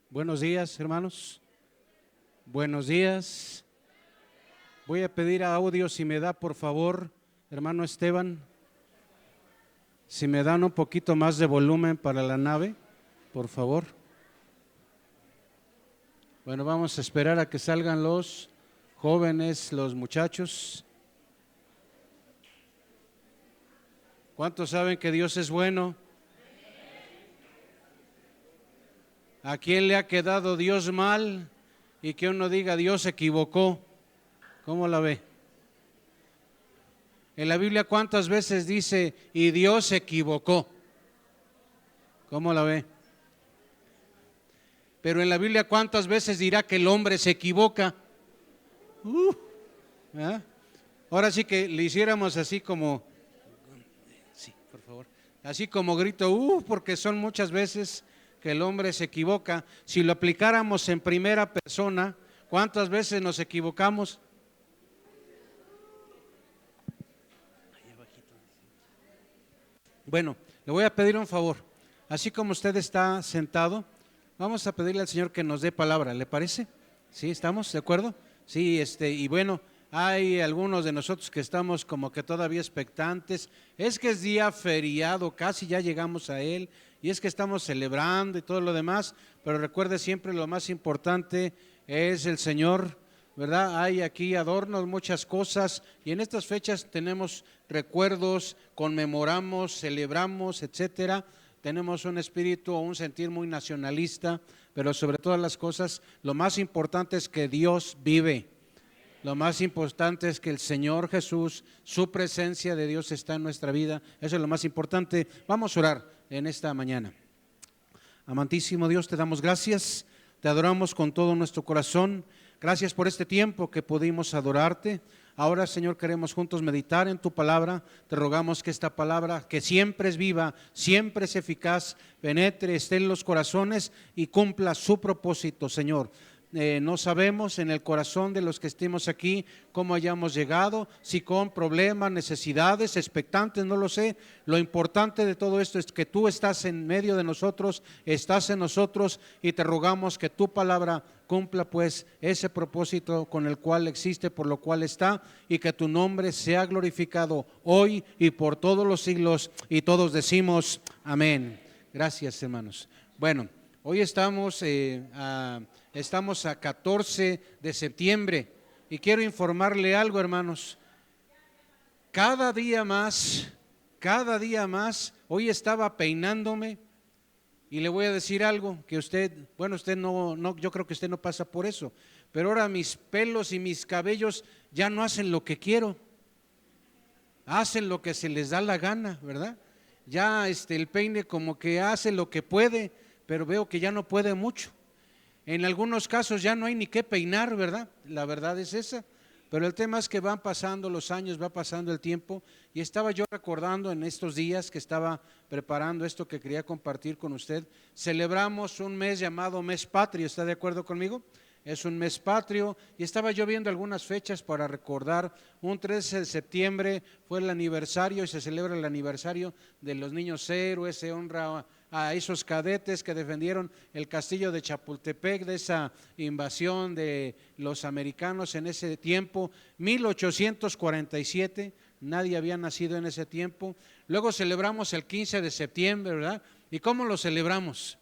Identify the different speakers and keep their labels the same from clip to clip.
Speaker 1: Buenos días, hermanos. Buenos días. Voy a pedir a audio si me da, por favor, hermano Esteban, si me dan un poquito más de volumen para la nave, por favor. Bueno, vamos a esperar a que salgan los jóvenes, los muchachos. ¿Cuántos saben que Dios es bueno? ¿A quién le ha quedado Dios mal? Y que uno diga, Dios se equivocó. ¿Cómo la ve? En la Biblia, ¿cuántas veces dice, y Dios se equivocó? ¿Cómo la ve? Pero en la Biblia, ¿cuántas veces dirá que el hombre se equivoca? ¿Eh? Ahora sí que le hiciéramos así como, sí, por favor, así como grito, porque son muchas veces que el hombre se equivoca. Si lo aplicáramos en primera persona, ¿cuántas veces nos equivocamos? Bueno, le voy a pedir un favor. Así como usted está sentado, vamos a pedirle al Señor que nos dé palabra, ¿le parece? ¿Sí? ¿Estamos de acuerdo? Sí, y bueno, hay algunos de nosotros que estamos como que todavía expectantes. Es que es día feriado, casi ya llegamos a él, y es que estamos celebrando y todo lo demás, pero recuerde siempre lo más importante es el Señor, ¿verdad? Hay aquí adornos, muchas cosas, y en estas fechas tenemos recuerdos, conmemoramos, celebramos, etcétera. Tenemos un espíritu o un sentir muy nacionalista, pero sobre todas las cosas, lo más importante es que Dios vive. Lo más importante es que el Señor Jesús, su presencia de Dios está en nuestra vida. Eso es lo más importante. Vamos a orar en esta mañana. Amantísimo Dios, te damos gracias, te adoramos con todo nuestro corazón. Gracias por este tiempo que pudimos adorarte. Ahora, Señor, queremos juntos meditar en tu palabra. Te rogamos que esta palabra, que siempre es viva, siempre es eficaz, penetre, esté en los corazones y cumpla su propósito, Señor. No sabemos en el corazón de los que estemos aquí cómo hayamos llegado, si con problemas, necesidades, expectantes, no lo sé. Lo importante de todo esto es que tú estás en medio de nosotros, estás en nosotros, y te rogamos que tu palabra cumpla pues ese propósito con el cual existe, por lo cual está, y que tu nombre sea glorificado hoy y por todos los siglos, y todos decimos amén. Gracias, hermanos. Bueno, hoy estamos a 14 de septiembre y quiero informarle algo, hermanos. Cada día más, hoy estaba peinándome y le voy a decir algo que usted no, yo creo que usted no pasa por eso, pero ahora mis pelos y mis cabellos ya no hacen lo que quiero, hacen lo que se les da la gana, ¿verdad? Ya el peine como que hace lo que puede, pero veo que ya no puede mucho. En algunos casos ya no hay ni qué peinar, ¿verdad? La verdad es esa. Pero el tema es que van pasando los años, va pasando el tiempo, y estaba yo recordando en estos días que estaba preparando esto que quería compartir con usted. Celebramos un mes llamado Mes Patrio, ¿está de acuerdo conmigo? Es un mes patrio, y estaba yo viendo algunas fechas para recordar. Un 13 de septiembre fue el aniversario y se celebra el aniversario de los niños héroes. Se honra a esos cadetes que defendieron el castillo de Chapultepec de esa invasión de los americanos en ese tiempo, 1847. Nadie había nacido en ese tiempo. Luego celebramos el 15 de septiembre, ¿verdad? ¿Y cómo lo celebramos?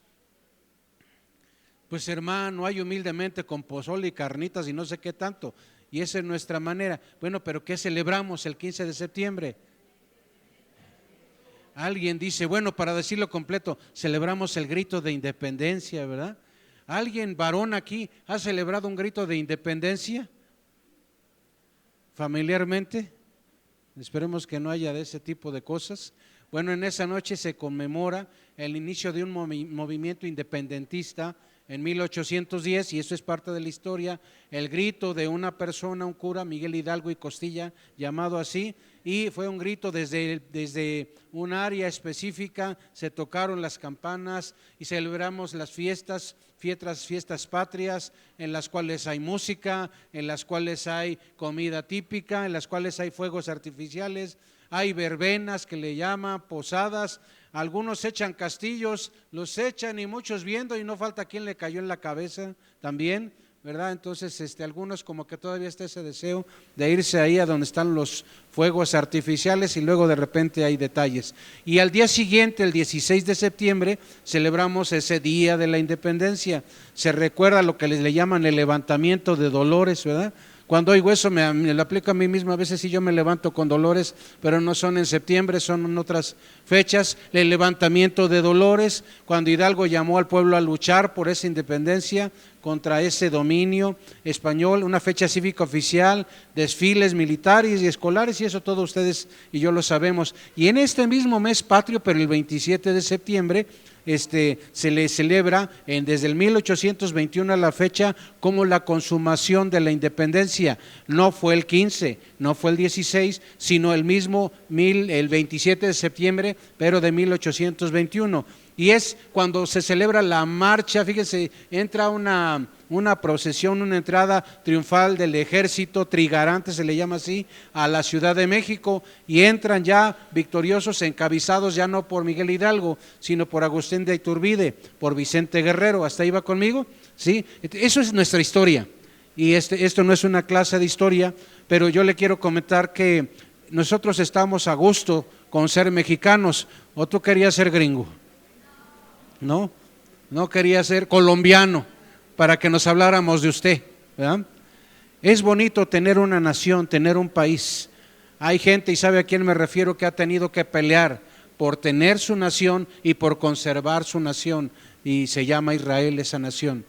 Speaker 1: Pues hermano, hay humildemente con pozole y carnitas y no sé qué tanto, y esa es nuestra manera. Bueno, pero ¿qué celebramos el 15 de septiembre? Alguien dice, bueno, para decirlo completo, celebramos el grito de independencia, ¿verdad? ¿Alguien varón aquí ha celebrado un grito de independencia familiarmente? Esperemos que no haya de ese tipo de cosas. Bueno, en esa noche se conmemora el inicio de un movimiento independentista en 1810, y eso es parte de la historia. El grito de una persona, un cura, Miguel Hidalgo y Costilla, llamado así, y fue un grito desde un área específica. Se tocaron las campanas y celebramos las fiestas patrias, en las cuales hay música, en las cuales hay comida típica, en las cuales hay fuegos artificiales. hay verbenas que le llaman, posadas, algunos echan castillos, los echan y muchos viendo y no falta quien le cayó en la cabeza también, ¿verdad? Entonces algunos como que todavía está ese deseo de irse ahí a donde están los fuegos artificiales y luego de repente hay detalles. Y al día siguiente, el 16 de septiembre, celebramos ese Día de la Independencia. Se recuerda lo que le llaman el levantamiento de Dolores, ¿verdad? Cuando oigo eso me lo aplico a mí mismo, a veces sí yo me levanto con dolores, pero no son en septiembre, son en otras fechas. El levantamiento de Dolores, cuando Hidalgo llamó al pueblo a luchar por esa independencia contra ese dominio español, una fecha cívica oficial, desfiles militares y escolares, y eso todos ustedes y yo lo sabemos. Y en este mismo mes patrio, pero el 27 de septiembre, se le celebra desde el 1821 a la fecha como la consumación de la independencia. No fue el 15, no fue el 16, sino el mismo el 27 de septiembre, pero de 1821. Y es cuando se celebra la marcha, fíjense, entra una procesión, una entrada triunfal del ejército trigarante, se le llama así, a la Ciudad de México, y entran ya victoriosos, encabezados ya no por Miguel Hidalgo, sino por Agustín de Iturbide, por Vicente Guerrero. ¿Hasta ahí va conmigo? ¿Sí? Eso es nuestra historia, y esto no es una clase de historia, pero yo le quiero comentar que nosotros estamos a gusto con ser mexicanos. ¿O tú querías ser gringo? No quería ser colombiano para que nos habláramos de usted, ¿verdad? Es bonito tener una nación, tener un país. Hay gente, y sabe a quién me refiero, que ha tenido que pelear por tener su nación y por conservar su nación, y se llama Israel esa nación.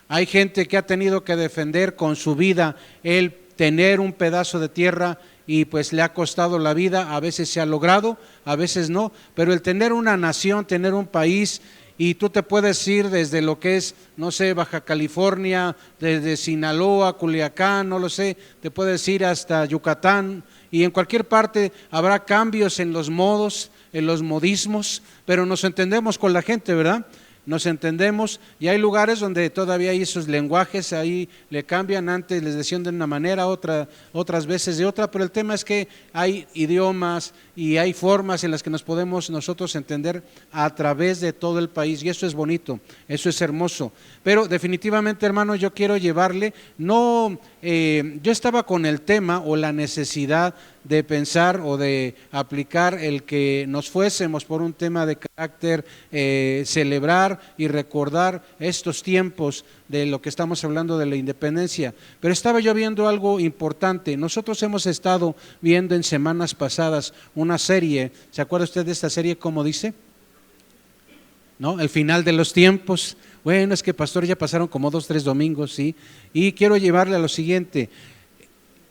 Speaker 1: Hay gente que ha tenido que defender con su vida el tener un pedazo de tierra, y pues le ha costado la vida. A veces se ha logrado, a veces no, pero el tener una nación, tener un país. Y tú te puedes ir desde lo que es, no sé, Baja California, desde Sinaloa, Culiacán, no lo sé, te puedes ir hasta Yucatán, y en cualquier parte habrá cambios en los modos, en los modismos, pero nos entendemos con la gente, ¿verdad? Nos entendemos, y hay lugares donde todavía hay esos lenguajes, ahí le cambian, antes les decían de una manera, otras veces de otra, pero el tema es que hay idiomas y hay formas en las que nos podemos nosotros entender a través de todo el país, y eso es bonito, eso es hermoso. Pero definitivamente, hermano, yo quiero llevarle, yo estaba con el tema o la necesidad de pensar o de aplicar el que nos fuésemos por un tema de carácter, celebrar y recordar estos tiempos de lo que estamos hablando de la independencia. Pero estaba yo viendo algo importante. Nosotros hemos estado viendo en semanas pasadas una serie, ¿se acuerda usted de esta serie? ¿Cómo dice? ¿No? El final de los tiempos. Bueno, es que pastor, ya pasaron como 2, 3 domingos, ¿sí? Y quiero llevarle a lo siguiente,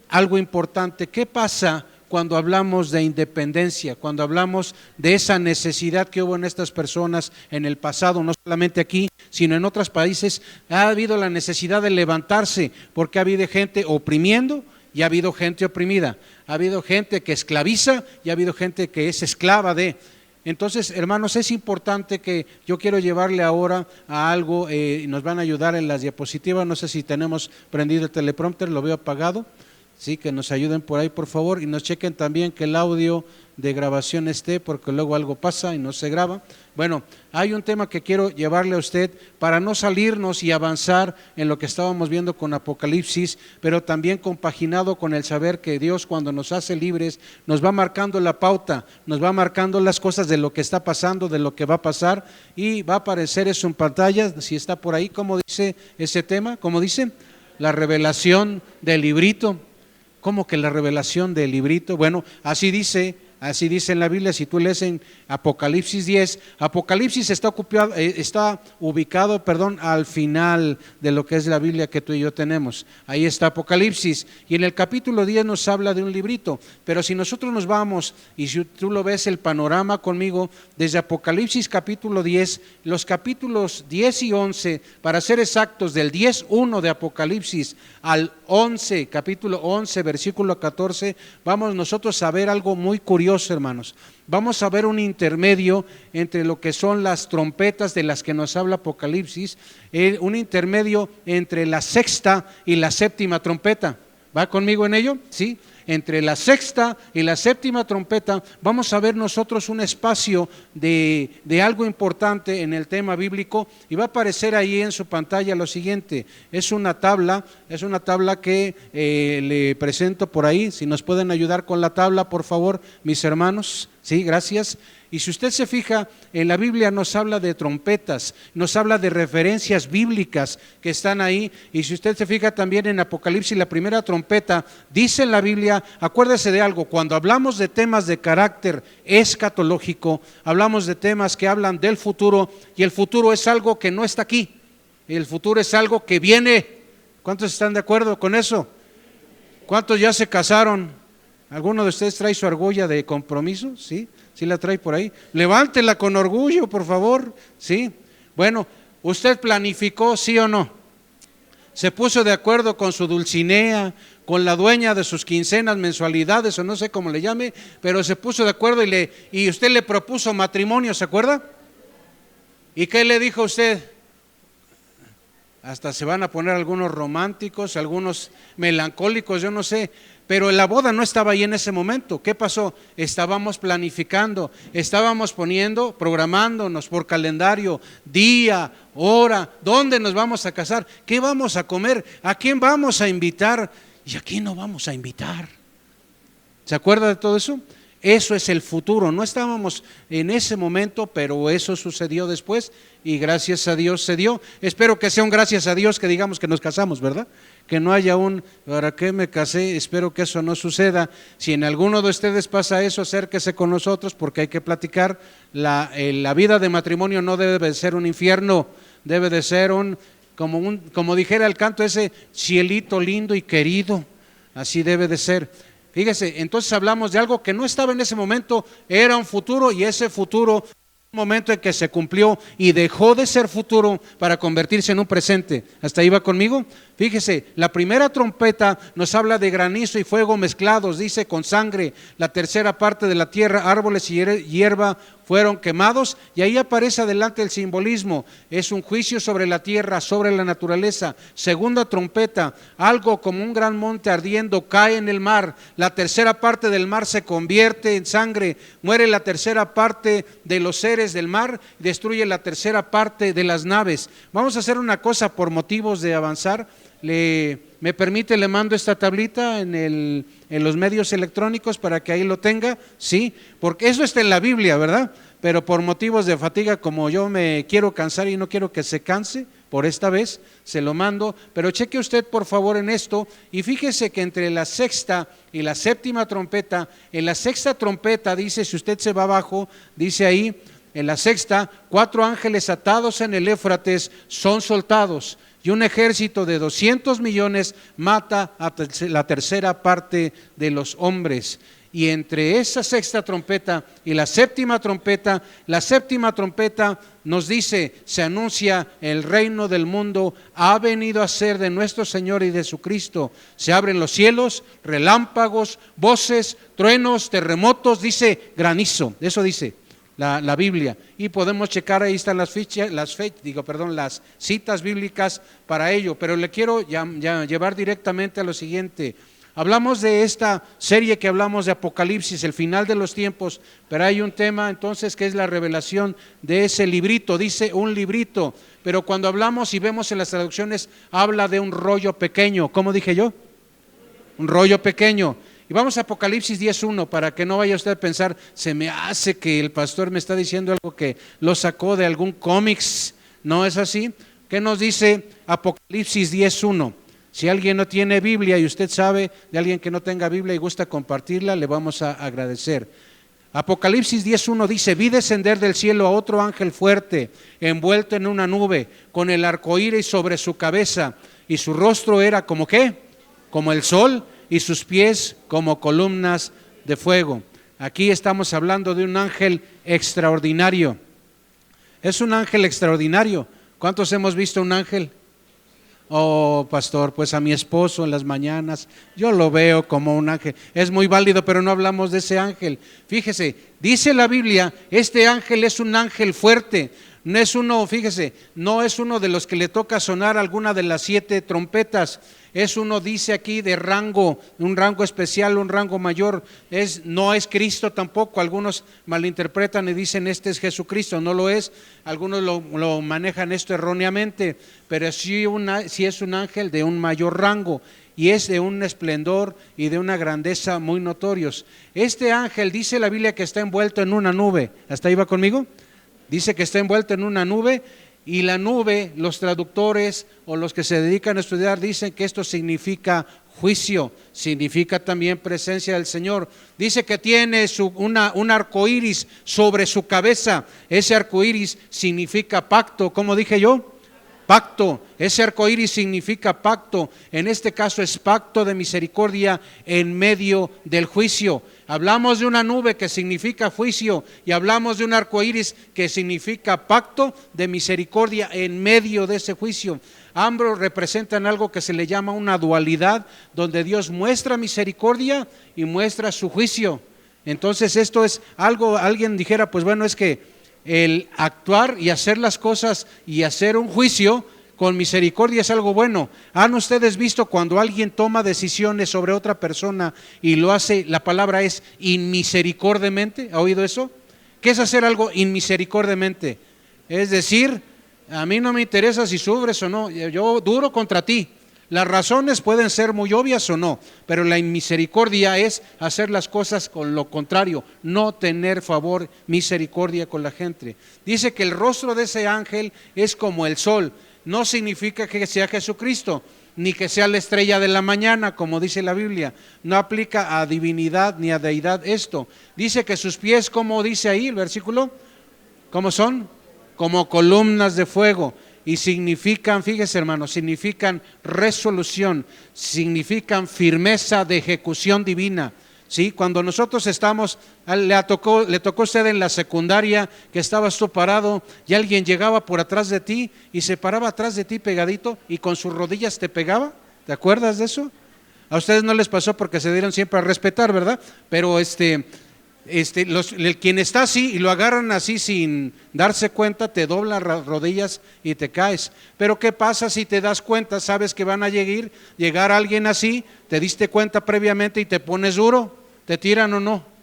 Speaker 1: algo importante. ¿Qué pasa cuando hablamos de independencia, cuando hablamos de esa necesidad que hubo en estas personas en el pasado, no solamente aquí, sino en otros países? Ha habido la necesidad de levantarse, porque ha habido gente oprimiendo y ha habido gente oprimida, ha habido gente que esclaviza y ha habido gente que es esclava de. Entonces, hermanos, es importante que yo quiero llevarle ahora a algo, nos van a ayudar en las diapositivas, no sé si tenemos prendido el teleprompter, lo veo apagado. Sí, que nos ayuden por ahí, por favor, y nos chequen también que el audio de grabación esté, porque luego algo pasa y no se graba. Bueno, hay un tema que quiero llevarle a usted para no salirnos y avanzar en lo que estábamos viendo con Apocalipsis, pero también compaginado con el saber que Dios, cuando nos hace libres, nos va marcando la pauta, nos va marcando las cosas de lo que está pasando, de lo que va a pasar, y va a aparecer eso en pantalla, si está por ahí. ¿Cómo dice ese tema? ¿Cómo dice? La revelación del librito. ¿Cómo que la revelación del librito? Bueno, así dice en la Biblia. Si tú lees en Apocalipsis 10, Apocalipsis está ubicado al final de lo que es la Biblia que tú y yo tenemos. Ahí está Apocalipsis, y en el capítulo 10 nos habla de un librito. Pero si nosotros nos vamos, y si tú lo ves el panorama conmigo, desde Apocalipsis capítulo 10, los capítulos 10 y 11, para ser exactos, del 10:1 de Apocalipsis al 11, capítulo 11, versículo 14, vamos nosotros a ver algo muy curioso, hermanos. Vamos a ver un intermedio entre lo que son las trompetas de las que nos habla Apocalipsis, un intermedio entre la sexta y la séptima trompeta. ¿Va conmigo en ello? ¿Sí? entre la sexta y la séptima trompeta, vamos a ver nosotros un espacio de algo importante en el tema bíblico, y va a aparecer ahí en su pantalla lo siguiente. Es una tabla que le presento por ahí. Si nos pueden ayudar con la tabla, por favor, mis hermanos. Sí, gracias. Y si usted se fija, en la Biblia nos habla de trompetas, nos habla de referencias bíblicas que están ahí. Y si usted se fija también en Apocalipsis, la primera trompeta, dice en la Biblia, acuérdese de algo, cuando hablamos de temas de carácter escatológico, hablamos de temas que hablan del futuro, y el futuro es algo que no está aquí, el futuro es algo que viene. ¿Cuántos están de acuerdo con eso? ¿Cuántos ya se casaron? ¿Alguno de ustedes trae su argolla de compromiso? ¿Sí? ¿Sí la trae por ahí? Levántela con orgullo, por favor. ¿Sí? Bueno, ¿usted planificó, sí o no? ¿Se puso de acuerdo con su Dulcinea, con la dueña de sus quincenas, mensualidades, o no sé cómo le llame, pero se puso de acuerdo y usted le propuso matrimonio, ¿se acuerda? ¿Y qué le dijo usted? Hasta se van a poner algunos románticos, algunos melancólicos, yo no sé. Pero la boda no estaba ahí en ese momento. ¿Qué pasó? Estábamos planificando, estábamos programándonos por calendario, día, hora, dónde nos vamos a casar, qué vamos a comer, a quién vamos a invitar y a quién no vamos a invitar. ¿Se acuerda de todo eso? Eso es el futuro. No estábamos en ese momento, pero eso sucedió después y gracias a Dios se dio. Espero que sea un gracias a Dios que digamos que nos casamos, ¿verdad? Que no haya un ¿para qué me casé? Espero que eso no suceda. Si en alguno de ustedes pasa eso, acérquese con nosotros porque hay que platicar. La vida de matrimonio no debe de ser un infierno, debe de ser como dijera el canto, ese cielito lindo y querido. Así debe de ser. Fíjese, entonces hablamos de algo que no estaba en ese momento, era un futuro, y ese futuro, un momento en que se cumplió y dejó de ser futuro para convertirse en un presente. ¿Hasta ahí va conmigo? Fíjese, la primera trompeta nos habla de granizo y fuego mezclados, dice con sangre, la tercera parte de la tierra, árboles y hierba fueron quemados, y ahí aparece adelante el simbolismo, es un juicio sobre la tierra, sobre la naturaleza. Segunda trompeta, algo como un gran monte ardiendo cae en el mar, la tercera parte del mar se convierte en sangre, muere la tercera parte de los seres del mar, destruye la tercera parte de las naves. Vamos a hacer una cosa por motivos de avanzar. ¿Me permite? Le mando esta tablita en los medios electrónicos para que ahí lo tenga, sí, porque eso está en la Biblia, ¿verdad? Pero por motivos de fatiga, como yo me quiero cansar y no quiero que se canse, por esta vez se lo mando, pero cheque usted por favor en esto y fíjese que entre la sexta y la séptima trompeta, en la sexta trompeta dice, si usted se va abajo, dice ahí, en la sexta, 4 ángeles atados en el Éufrates son soltados, y un ejército de 200 millones mata a la tercera parte de los hombres. Y entre esa sexta trompeta y la séptima trompeta nos dice, se anuncia, el reino del mundo ha venido a ser de nuestro Señor y de su Cristo. Se abren los cielos, relámpagos, voces, truenos, terremotos, dice granizo, eso dice la Biblia, y podemos checar, ahí están las citas bíblicas para ello, pero le quiero ya llevar directamente a lo siguiente. Hablamos de esta serie que hablamos de Apocalipsis, el final de los tiempos, pero hay un tema entonces que es la revelación de ese librito, dice un librito, pero cuando hablamos y vemos en las traducciones, habla de un rollo pequeño. ¿Cómo dije yo? Un rollo pequeño. Y vamos a Apocalipsis 10:1 para que no vaya usted a pensar, se me hace que el pastor me está diciendo algo que lo sacó de algún cómics. No es así. ¿Qué nos dice Apocalipsis 10:1? Si alguien no tiene Biblia y usted sabe de alguien que no tenga Biblia y gusta compartirla, le vamos a agradecer. Apocalipsis 10:1 dice, vi descender del cielo a otro ángel fuerte, envuelto en una nube, con el arcoíris sobre su cabeza, y su rostro era como ¿qué? Como el sol, y sus pies como columnas de fuego. Aquí estamos hablando de un ángel extraordinario. Es un ángel extraordinario. ¿Cuántos hemos visto un ángel? Oh, pastor, pues a mi esposo en las mañanas yo lo veo como un ángel. Es muy válido, pero no hablamos de ese ángel. Fíjese, dice la Biblia, este ángel es un ángel fuerte. No es uno, fíjese, no es uno de los que le toca sonar alguna de las 7 trompetas. Es uno, dice aquí, de rango, un rango especial, un rango mayor. No es Cristo tampoco. Algunos malinterpretan y dicen este es Jesucristo. No lo es. Algunos lo manejan esto erróneamente, pero sí es un ángel de un mayor rango y es de un esplendor y de una grandeza muy notorios. Este ángel, dice la Biblia, que está envuelto en una nube. ¿Hasta ahí va conmigo? Dice que está envuelto en una nube. Y la nube, los traductores o los que se dedican a estudiar dicen que esto significa juicio, significa también presencia del Señor. Dice que tiene un arco iris sobre su cabeza. Ese arco iris significa pacto. ¿Cómo dije yo? Pacto. Ese arco iris significa pacto. En este caso es pacto de misericordia en medio del juicio. Hablamos de una nube que significa juicio y hablamos de un arco iris que significa pacto de misericordia en medio de ese juicio. Ambos representan algo que se le llama una dualidad, donde Dios muestra misericordia y muestra su juicio. Entonces esto es algo, alguien dijera, pues bueno, es que el actuar y hacer las cosas y hacer un juicio con misericordia es algo bueno. ¿Han ustedes visto cuando alguien toma decisiones sobre otra persona y lo hace, la palabra es inmisericordiamente? ¿Ha oído eso? ¿Qué es hacer algo inmisericordiamente? Es decir, a mí no me interesa si sufres o no, yo duro contra ti. Las razones pueden ser muy obvias o no, pero la inmisericordia es hacer las cosas con lo contrario, no tener favor, misericordia con la gente. Dice que el rostro de ese ángel es como el sol. No significa que sea Jesucristo, ni que sea la estrella de la mañana, como dice la Biblia. No aplica a divinidad ni a deidad esto. Dice que sus pies, como dice ahí el versículo, ¿cómo son? Como columnas de fuego. Y significan, fíjese hermano, significan resolución, significan firmeza de ejecución divina. ¿Sí? Cuando nosotros estamos, le tocó a usted en la secundaria que estabas tú parado y alguien llegaba por atrás de ti y se paraba atrás de ti pegadito y con sus rodillas te pegaba. ¿Te acuerdas de eso? A ustedes no les pasó porque se dieron siempre a respetar, ¿verdad? Pero quien está así y lo agarran así sin darse cuenta, te dobla las rodillas y te caes. Pero ¿qué pasa si te das cuenta? Sabes que van a llegar alguien así, te diste cuenta previamente y te pones duro, ¿te tiran o no?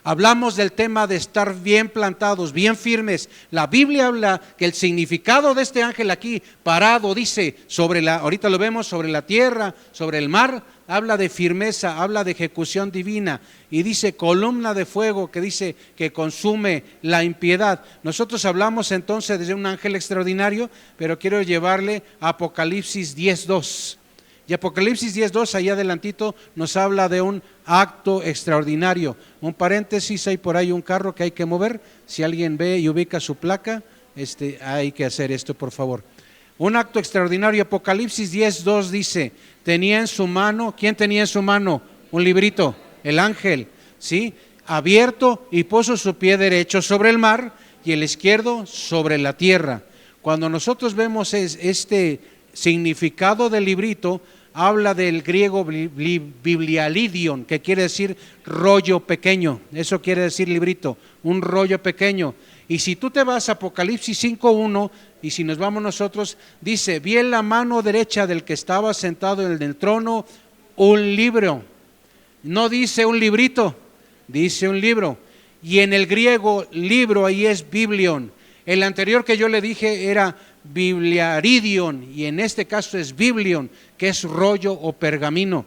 Speaker 1: Hablamos del tema de estar bien plantados, bien firmes. La Biblia habla que el significado de este ángel aquí parado, dice, ahorita lo vemos, sobre la tierra, sobre el mar, habla de firmeza, habla de ejecución divina y dice columna de fuego, que dice que consume la impiedad. Nosotros hablamos entonces de un ángel extraordinario, pero quiero llevarle a Apocalipsis 10:2. Y Apocalipsis 10:2, ahí adelantito, nos habla de un acto extraordinario. Un paréntesis, hay por ahí un carro que hay que mover. Si alguien ve y ubica su placa, hay que hacer esto, por favor. Un acto extraordinario. Apocalipsis 10:2 dice, tenía en su mano, ¿quién tenía en su mano? Un librito, el ángel, ¿sí? Abierto, y puso su pie derecho sobre el mar y el izquierdo sobre la tierra. Cuando nosotros vemos este significado del librito, habla del griego biblialidion, que quiere decir rollo pequeño. Eso quiere decir librito, un rollo pequeño. Y si tú te vas a Apocalipsis 5:1, y si nos vamos nosotros, dice, vi en la mano derecha del que estaba sentado en el trono un libro. No dice un librito, dice un libro. Y en el griego libro ahí es biblion. El anterior que yo le dije era bibliaridion, y en este caso es biblion, que es rollo o pergamino.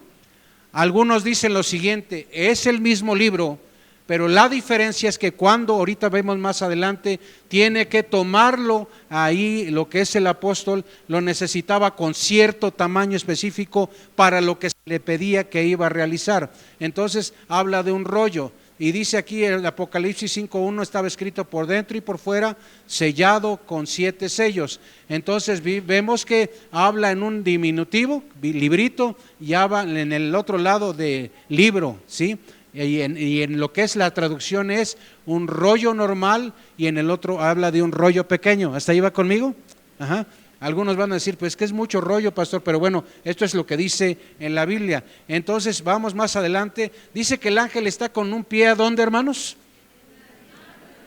Speaker 1: Algunos dicen lo siguiente, es el mismo libro, pero la diferencia es que cuando, ahorita vemos más adelante, tiene que tomarlo ahí, lo que es el apóstol, lo necesitaba con cierto tamaño específico para lo que se le pedía que iba a realizar. Entonces habla de un rollo. Y dice aquí el Apocalipsis 5:1, estaba escrito por dentro y por fuera, sellado con 7 sellos. Entonces vemos que habla en un diminutivo, librito, y habla en el otro lado de libro, ¿sí? Y en lo que es la traducción es un rollo normal, y en el otro habla de un rollo pequeño. ¿Hasta ahí va conmigo? Ajá. Algunos van a decir, pues que es mucho rollo, pastor, pero bueno, esto es lo que dice en la Biblia. Entonces vamos más adelante, dice que el ángel está con un pie, ¿a dónde, hermanos?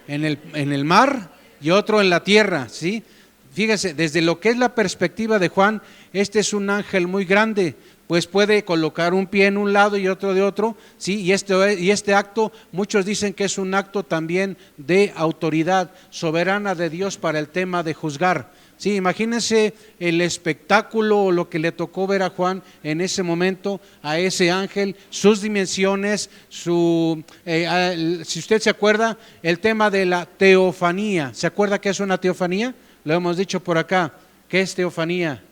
Speaker 1: En el mar, y otro en la tierra, ¿sí? Fíjese, desde lo que es la perspectiva de Juan, este es un ángel muy grande, pues puede colocar un pie en un lado y otro de otro, ¿sí? Y este acto, muchos dicen que es un acto también de autoridad soberana de Dios para el tema de juzgar. Sí, imagínense el espectáculo o lo que le tocó ver a Juan en ese momento, a ese ángel, sus dimensiones, si usted se acuerda, el tema de la teofanía. ¿Se acuerda qué es una teofanía? Lo hemos dicho por acá. ¿Qué es teofanía?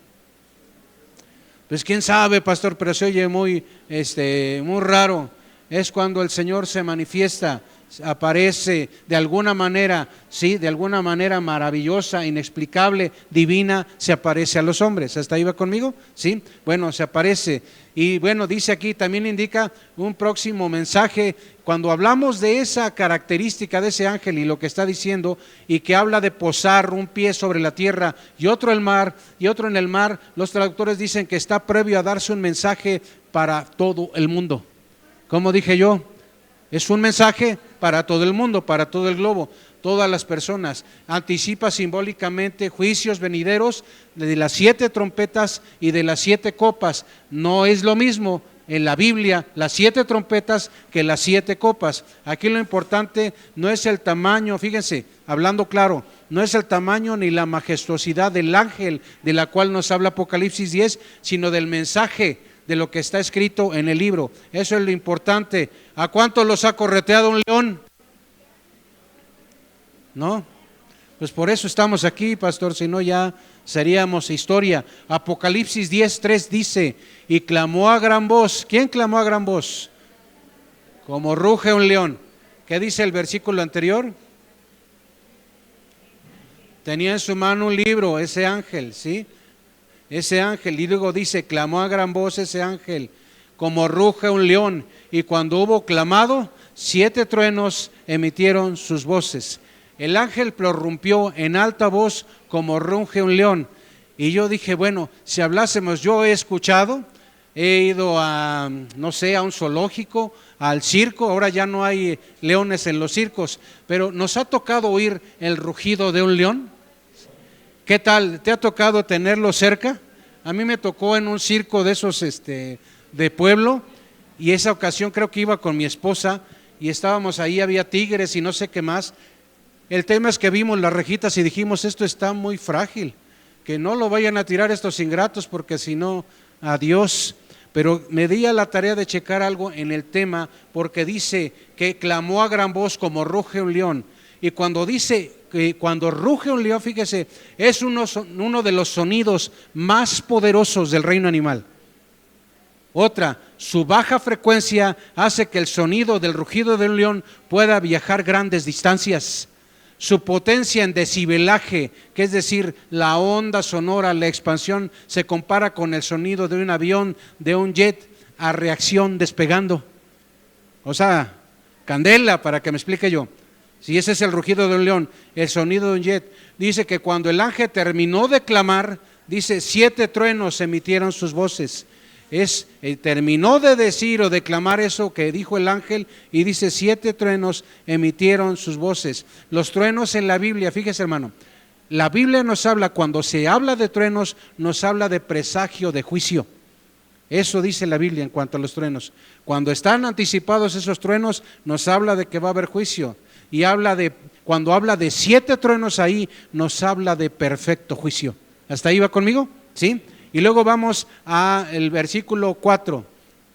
Speaker 1: Pues quién sabe, pastor, pero se oye muy raro. Es cuando el Señor se manifiesta, aparece de alguna manera, sí, de alguna manera maravillosa, inexplicable, divina, se aparece a los hombres. ¿Hasta ahí va conmigo? Sí, bueno, se aparece. Y bueno, dice aquí, también indica un próximo mensaje. Cuando hablamos de esa característica de ese ángel y lo que está diciendo, y que habla de posar un pie sobre la tierra y otro el mar, y otro en el mar, los traductores dicen que está previo a darse un mensaje para todo el mundo. ¿Cómo dije yo? Es un mensaje para todo el mundo, para todo el globo, todas las personas. Anticipa simbólicamente juicios venideros de las 7 trompetas y de las 7 copas. No es lo mismo en la Biblia las 7 trompetas que las 7 copas. Aquí lo importante no es el tamaño, fíjense, hablando claro, no es el tamaño ni la majestuosidad del ángel de la cual nos habla Apocalipsis 10, sino del mensaje de lo que está escrito en el libro. Eso es lo importante. ¿A cuántos los ha correteado un león? ¿No? Pues por eso estamos aquí, pastor, si no ya seríamos historia. Apocalipsis 10:3 dice, y clamó a gran voz. ¿Quién clamó a gran voz? Como ruge un león. ¿Qué dice el versículo anterior? Tenía en su mano un libro, ese ángel, ¿sí? Ese ángel, y luego dice, clamó a gran voz ese ángel, como ruge un león, y cuando hubo clamado, 7 truenos emitieron sus voces. El ángel prorrumpió en alta voz como ruge un león. Y yo dije, bueno, si hablásemos, yo he escuchado, he ido a, no sé, a un zoológico, al circo, ahora ya no hay leones en los circos, pero nos ha tocado oír el rugido de un león. ¿Qué tal? ¿Te ha tocado tenerlo cerca? A mí me tocó en un circo de esos de pueblo, y esa ocasión creo que iba con mi esposa y estábamos ahí, había tigres y no sé qué más. El tema es que vimos las rejitas y dijimos, esto está muy frágil, que no lo vayan a tirar estos ingratos porque si no, adiós. Pero me di a la tarea de checar algo en el tema, porque dice que clamó a gran voz como ruge un león. Y cuando dice que cuando ruge un león, fíjese, es uno de los sonidos más poderosos del reino animal. Otra, su baja frecuencia hace que el sonido del rugido de un león pueda viajar grandes distancias. Su potencia en decibelaje, que es decir, la onda sonora, la expansión, se compara con el sonido de un avión, de un jet a reacción despegando. O sea, candela, para que me explique yo. Si ese es el rugido de un león, el sonido de un jet. Dice que cuando el ángel terminó de clamar, dice 7 truenos emitieron sus voces. Terminó de decir o de clamar eso que dijo el ángel, y dice 7 truenos emitieron sus voces. Los truenos en la Biblia, fíjese hermano, la Biblia nos habla, cuando se habla de truenos, nos habla de presagio de juicio. Eso dice la Biblia en cuanto a los truenos. Cuando están anticipados esos truenos, nos habla de que va a haber juicio. Y cuando habla de 7 truenos ahí, nos habla de perfecto juicio. ¿Hasta ahí va conmigo? ¿Sí? Y luego vamos al versículo 4.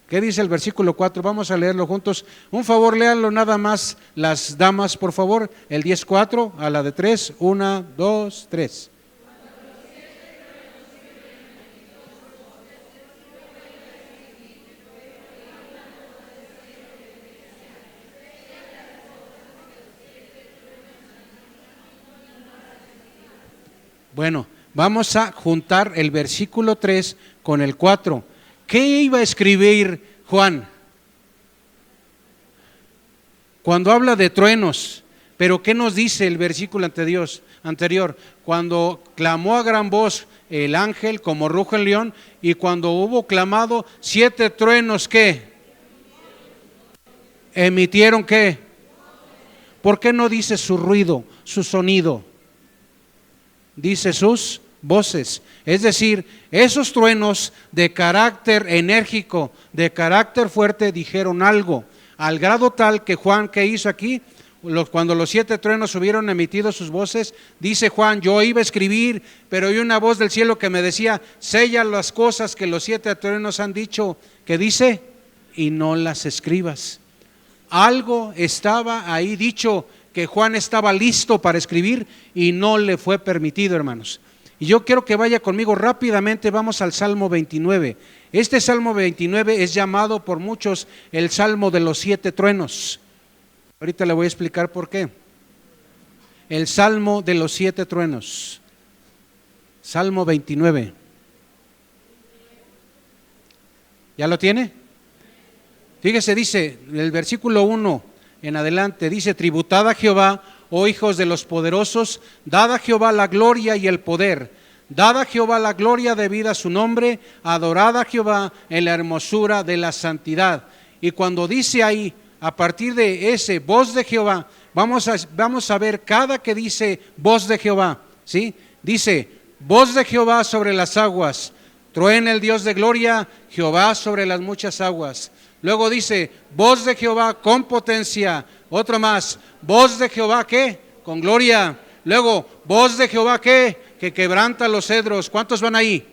Speaker 1: ¿Qué dice el versículo 4? Vamos a leerlo juntos. Un favor, léanlo nada más las damas, por favor. El 10:4 a la de 3. 1, 2, 3. Bueno, vamos a juntar el versículo 3 con el 4. ¿Qué iba a escribir Juan? Cuando habla de truenos, pero ¿qué nos dice el versículo anterior? Cuando clamó a gran voz el ángel como ruge el león, y cuando hubo clamado 7 truenos, ¿qué? ¿Emitieron qué? ¿Por qué no dice su ruido, su sonido? dice sus voces. Es decir, esos truenos de carácter enérgico, de carácter fuerte, dijeron algo, al grado tal que Juan, ¿qué hizo aquí? Cuando los 7 truenos hubieron emitido sus voces, dice Juan, yo iba a escribir, pero oí una voz del cielo que me decía, sella las cosas que los 7 truenos han dicho, que dice, y no las escribas. Algo estaba ahí dicho, que Juan estaba listo para escribir y no le fue permitido, hermanos. Y yo quiero que vaya conmigo rápidamente, vamos al Salmo 29. Este Salmo 29 es llamado por muchos el Salmo de los 7 truenos. Ahorita le voy a explicar por qué. El Salmo de los 7 truenos. Salmo 29. ¿Ya lo tiene? Fíjese, dice, el versículo 1 en adelante, dice, tributad a Jehová, oh hijos de los poderosos, dad a Jehová la gloria y el poder, dad a Jehová la gloria debida a su nombre, adorad a Jehová en la hermosura de la santidad. Y cuando dice ahí, a partir de ese voz de Jehová, vamos a ver cada que dice voz de Jehová, ¿sí? Dice, voz de Jehová sobre las aguas, truena el Dios de gloria, Jehová sobre las muchas aguas. Luego dice, voz de Jehová con potencia. Otro más, voz de Jehová, ¿qué? Con gloria. Luego, voz de Jehová, ¿qué? Que quebranta los cedros. ¿Cuántos van ahí?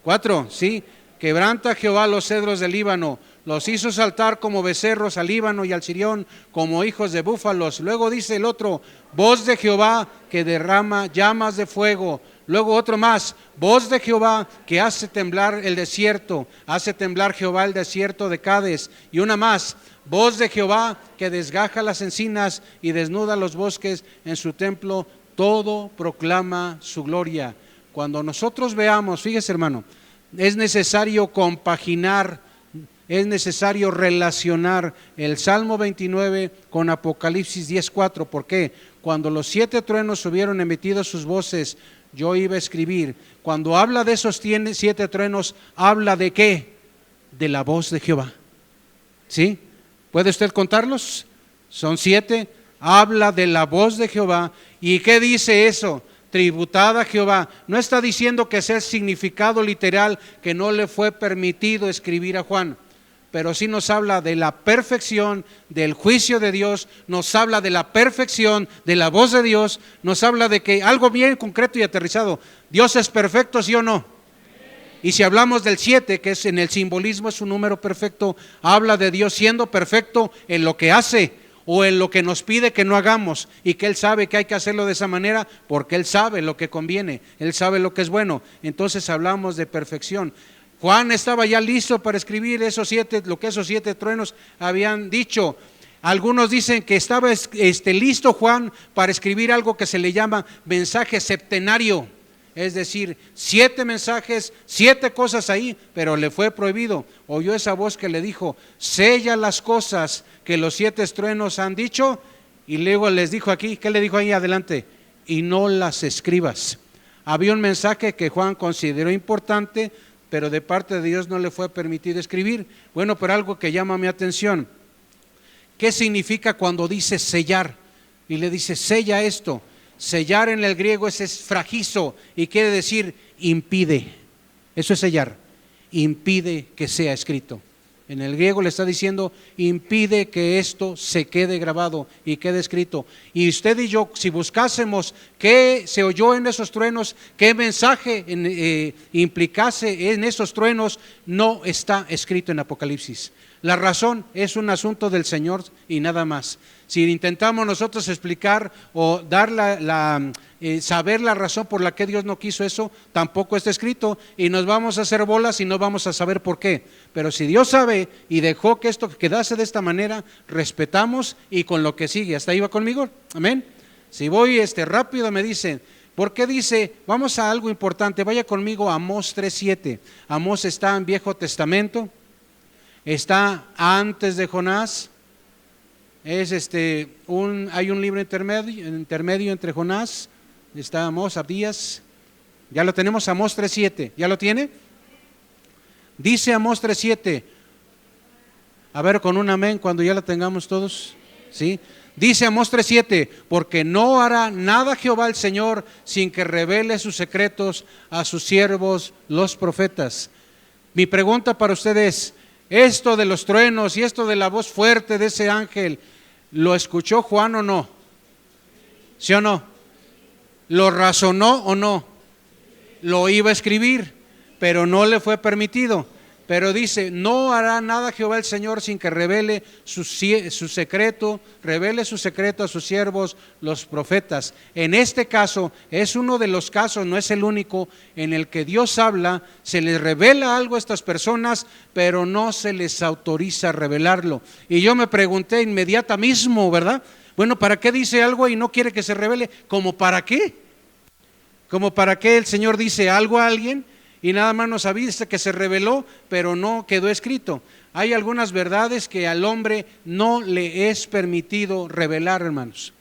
Speaker 1: 4, ¿sí? Quebranta Jehová los cedros del Líbano. Los hizo saltar como becerros al Líbano y al Sirión, como hijos de búfalos. Luego dice el otro, voz de Jehová que derrama llamas de fuego. Luego otro más, voz de Jehová que hace temblar el desierto, hace temblar Jehová el desierto de Cades. Y una más, voz de Jehová que desgaja las encinas y desnuda los bosques en su templo, todo proclama su gloria. Cuando nosotros veamos, fíjese hermano, es necesario compaginar, es necesario relacionar el Salmo 29 con Apocalipsis 10:4. ¿Por qué? Cuando los 7 truenos hubieron emitido sus voces, yo iba a escribir. Cuando habla de esos 7 truenos, ¿habla de qué? De la voz de Jehová. ¿Sí? ¿Puede usted contarlos? Son 7. Habla de la voz de Jehová. ¿Y qué dice eso? Tributad a Jehová. No está diciendo que sea el significado literal que no le fue permitido escribir a Juan, pero sí nos habla de la perfección del juicio de Dios, nos habla de la perfección de la voz de Dios, nos habla de que algo bien concreto y aterrizado, Dios es perfecto, ¿sí o no? Y si hablamos del 7, que es en el simbolismo es un número perfecto, habla de Dios siendo perfecto en lo que hace o en lo que nos pide que no hagamos, y que Él sabe que hay que hacerlo de esa manera porque Él sabe lo que conviene, Él sabe lo que es bueno. Entonces hablamos de perfección. Juan estaba ya listo para escribir esos 7, lo que esos 7 truenos habían dicho. Algunos dicen que estaba listo Juan para escribir algo que se le llama mensaje septenario, es decir, 7 mensajes, 7 cosas ahí, pero le fue prohibido. Oyó esa voz que le dijo, sella las cosas que los 7 truenos han dicho, y luego les dijo aquí, ¿qué le dijo ahí adelante? Y no las escribas. Había un mensaje que Juan consideró importante, pero de parte de Dios no le fue permitido escribir. Bueno, pero algo que llama mi atención, ¿qué significa cuando dice sellar? Y le dice, sella esto. Sellar en el griego es fragizo y quiere decir impide. Eso es sellar, impide que sea escrito. En el griego le está diciendo, impide que esto se quede grabado y quede escrito. Y usted y yo, si buscásemos qué se oyó en esos truenos, qué mensaje implicase en esos truenos, no está escrito en Apocalipsis. La razón es un asunto del Señor y nada más. Si intentamos nosotros explicar o dar saber la razón por la que Dios no quiso eso, tampoco está escrito y nos vamos a hacer bolas y no vamos a saber por qué. Pero si Dios sabe y dejó que esto quedase de esta manera, respetamos y con lo que sigue. ¿Hasta ahí va conmigo? Amén. Si voy rápido me dicen, ¿por qué dice? Vamos a algo importante, vaya conmigo a Amós 3:7. Amós está en Viejo Testamento, está antes de Jonás. Es hay un libro intermedio entre Jonás, está Amós, Abdías. Ya lo tenemos, Amós 3:7. ¿Ya lo tiene? Dice Amós 3:7. A ver, con un amén cuando ya lo tengamos todos. ¿Sí? Dice Amós 3:7, porque no hará nada Jehová el Señor sin que revele sus secretos a sus siervos los profetas. Mi pregunta para ustedes, esto de los truenos y esto de la voz fuerte de ese ángel, ¿lo escuchó Juan o no? ¿Sí o no? ¿Lo razonó o no? Lo iba a escribir, pero no le fue permitido. Pero dice, no hará nada Jehová el Señor sin que revele su secreto, revele su secreto a sus siervos, los profetas. En este caso, es uno de los casos, no es el único, en el que Dios habla, se les revela algo a estas personas, pero no se les autoriza a revelarlo. Y yo me pregunté inmediatamente mismo, ¿verdad? Bueno, ¿para qué dice algo y no quiere que se revele? ¿Cómo para qué? ¿Cómo para qué el Señor dice algo a alguien y nada más nos avisa que se reveló, pero no quedó escrito? Hay algunas verdades que al hombre no le es permitido revelar, hermanos.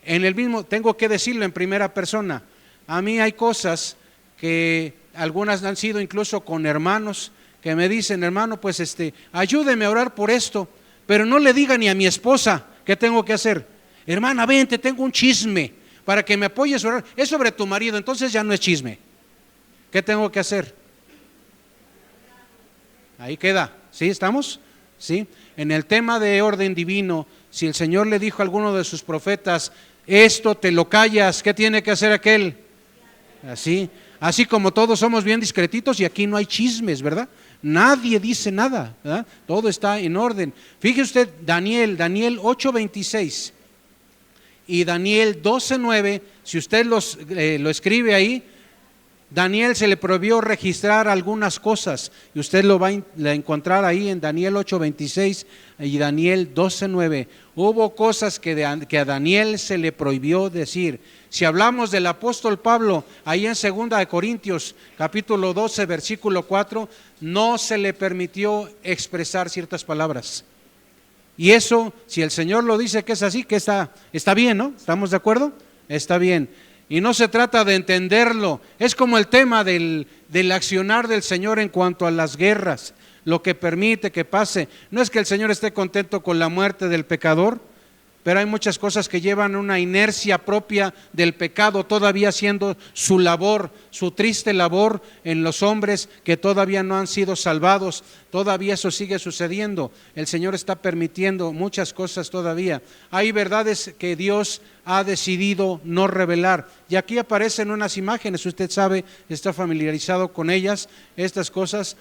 Speaker 1: En el mismo, tengo que decirlo en primera persona, a mí hay cosas que algunas han sido incluso con hermanos que me dicen, hermano, pues ayúdeme a orar por esto, pero no le diga ni a mi esposa qué tengo que hacer. Hermana, ven, te tengo un chisme para que me apoyes a orar. Es sobre tu marido, entonces ya no es chisme. ¿Qué tengo que hacer? Ahí queda, ¿sí? ¿Estamos? ¿Sí? En el tema de orden divino, si el Señor le dijo a alguno de sus profetas, esto te lo callas, ¿qué tiene que hacer aquel? Así como todos somos bien discretitos y aquí no hay chismes, ¿verdad? Nadie dice nada, ¿verdad? Todo está en orden. Fíjese usted, Daniel 8:26 y Daniel 12:9, si usted lo escribe ahí, Daniel se le prohibió registrar algunas cosas y usted lo va a encontrar ahí en Daniel 8:26 y Daniel 12:9. Hubo cosas que a Daniel se le prohibió decir. Si hablamos del apóstol Pablo, ahí en 2 de Corintios capítulo 12 versículo 4, no se le permitió expresar ciertas palabras. Y eso, si el Señor lo dice que es así, que está bien, ¿no? ¿Estamos de acuerdo? Está bien. Y no se trata de entenderlo, es como el tema del accionar del Señor en cuanto a las guerras, lo que permite que pase. No es que el Señor esté contento con la muerte del pecador, pero hay muchas cosas que llevan una inercia propia del pecado, todavía haciendo su labor, su triste labor en los hombres que todavía no han sido salvados. Todavía eso sigue sucediendo. El Señor está permitiendo muchas cosas todavía. Hay verdades que Dios ha decidido no revelar. Y aquí aparecen unas imágenes, usted sabe, está familiarizado con ellas, estas cosas.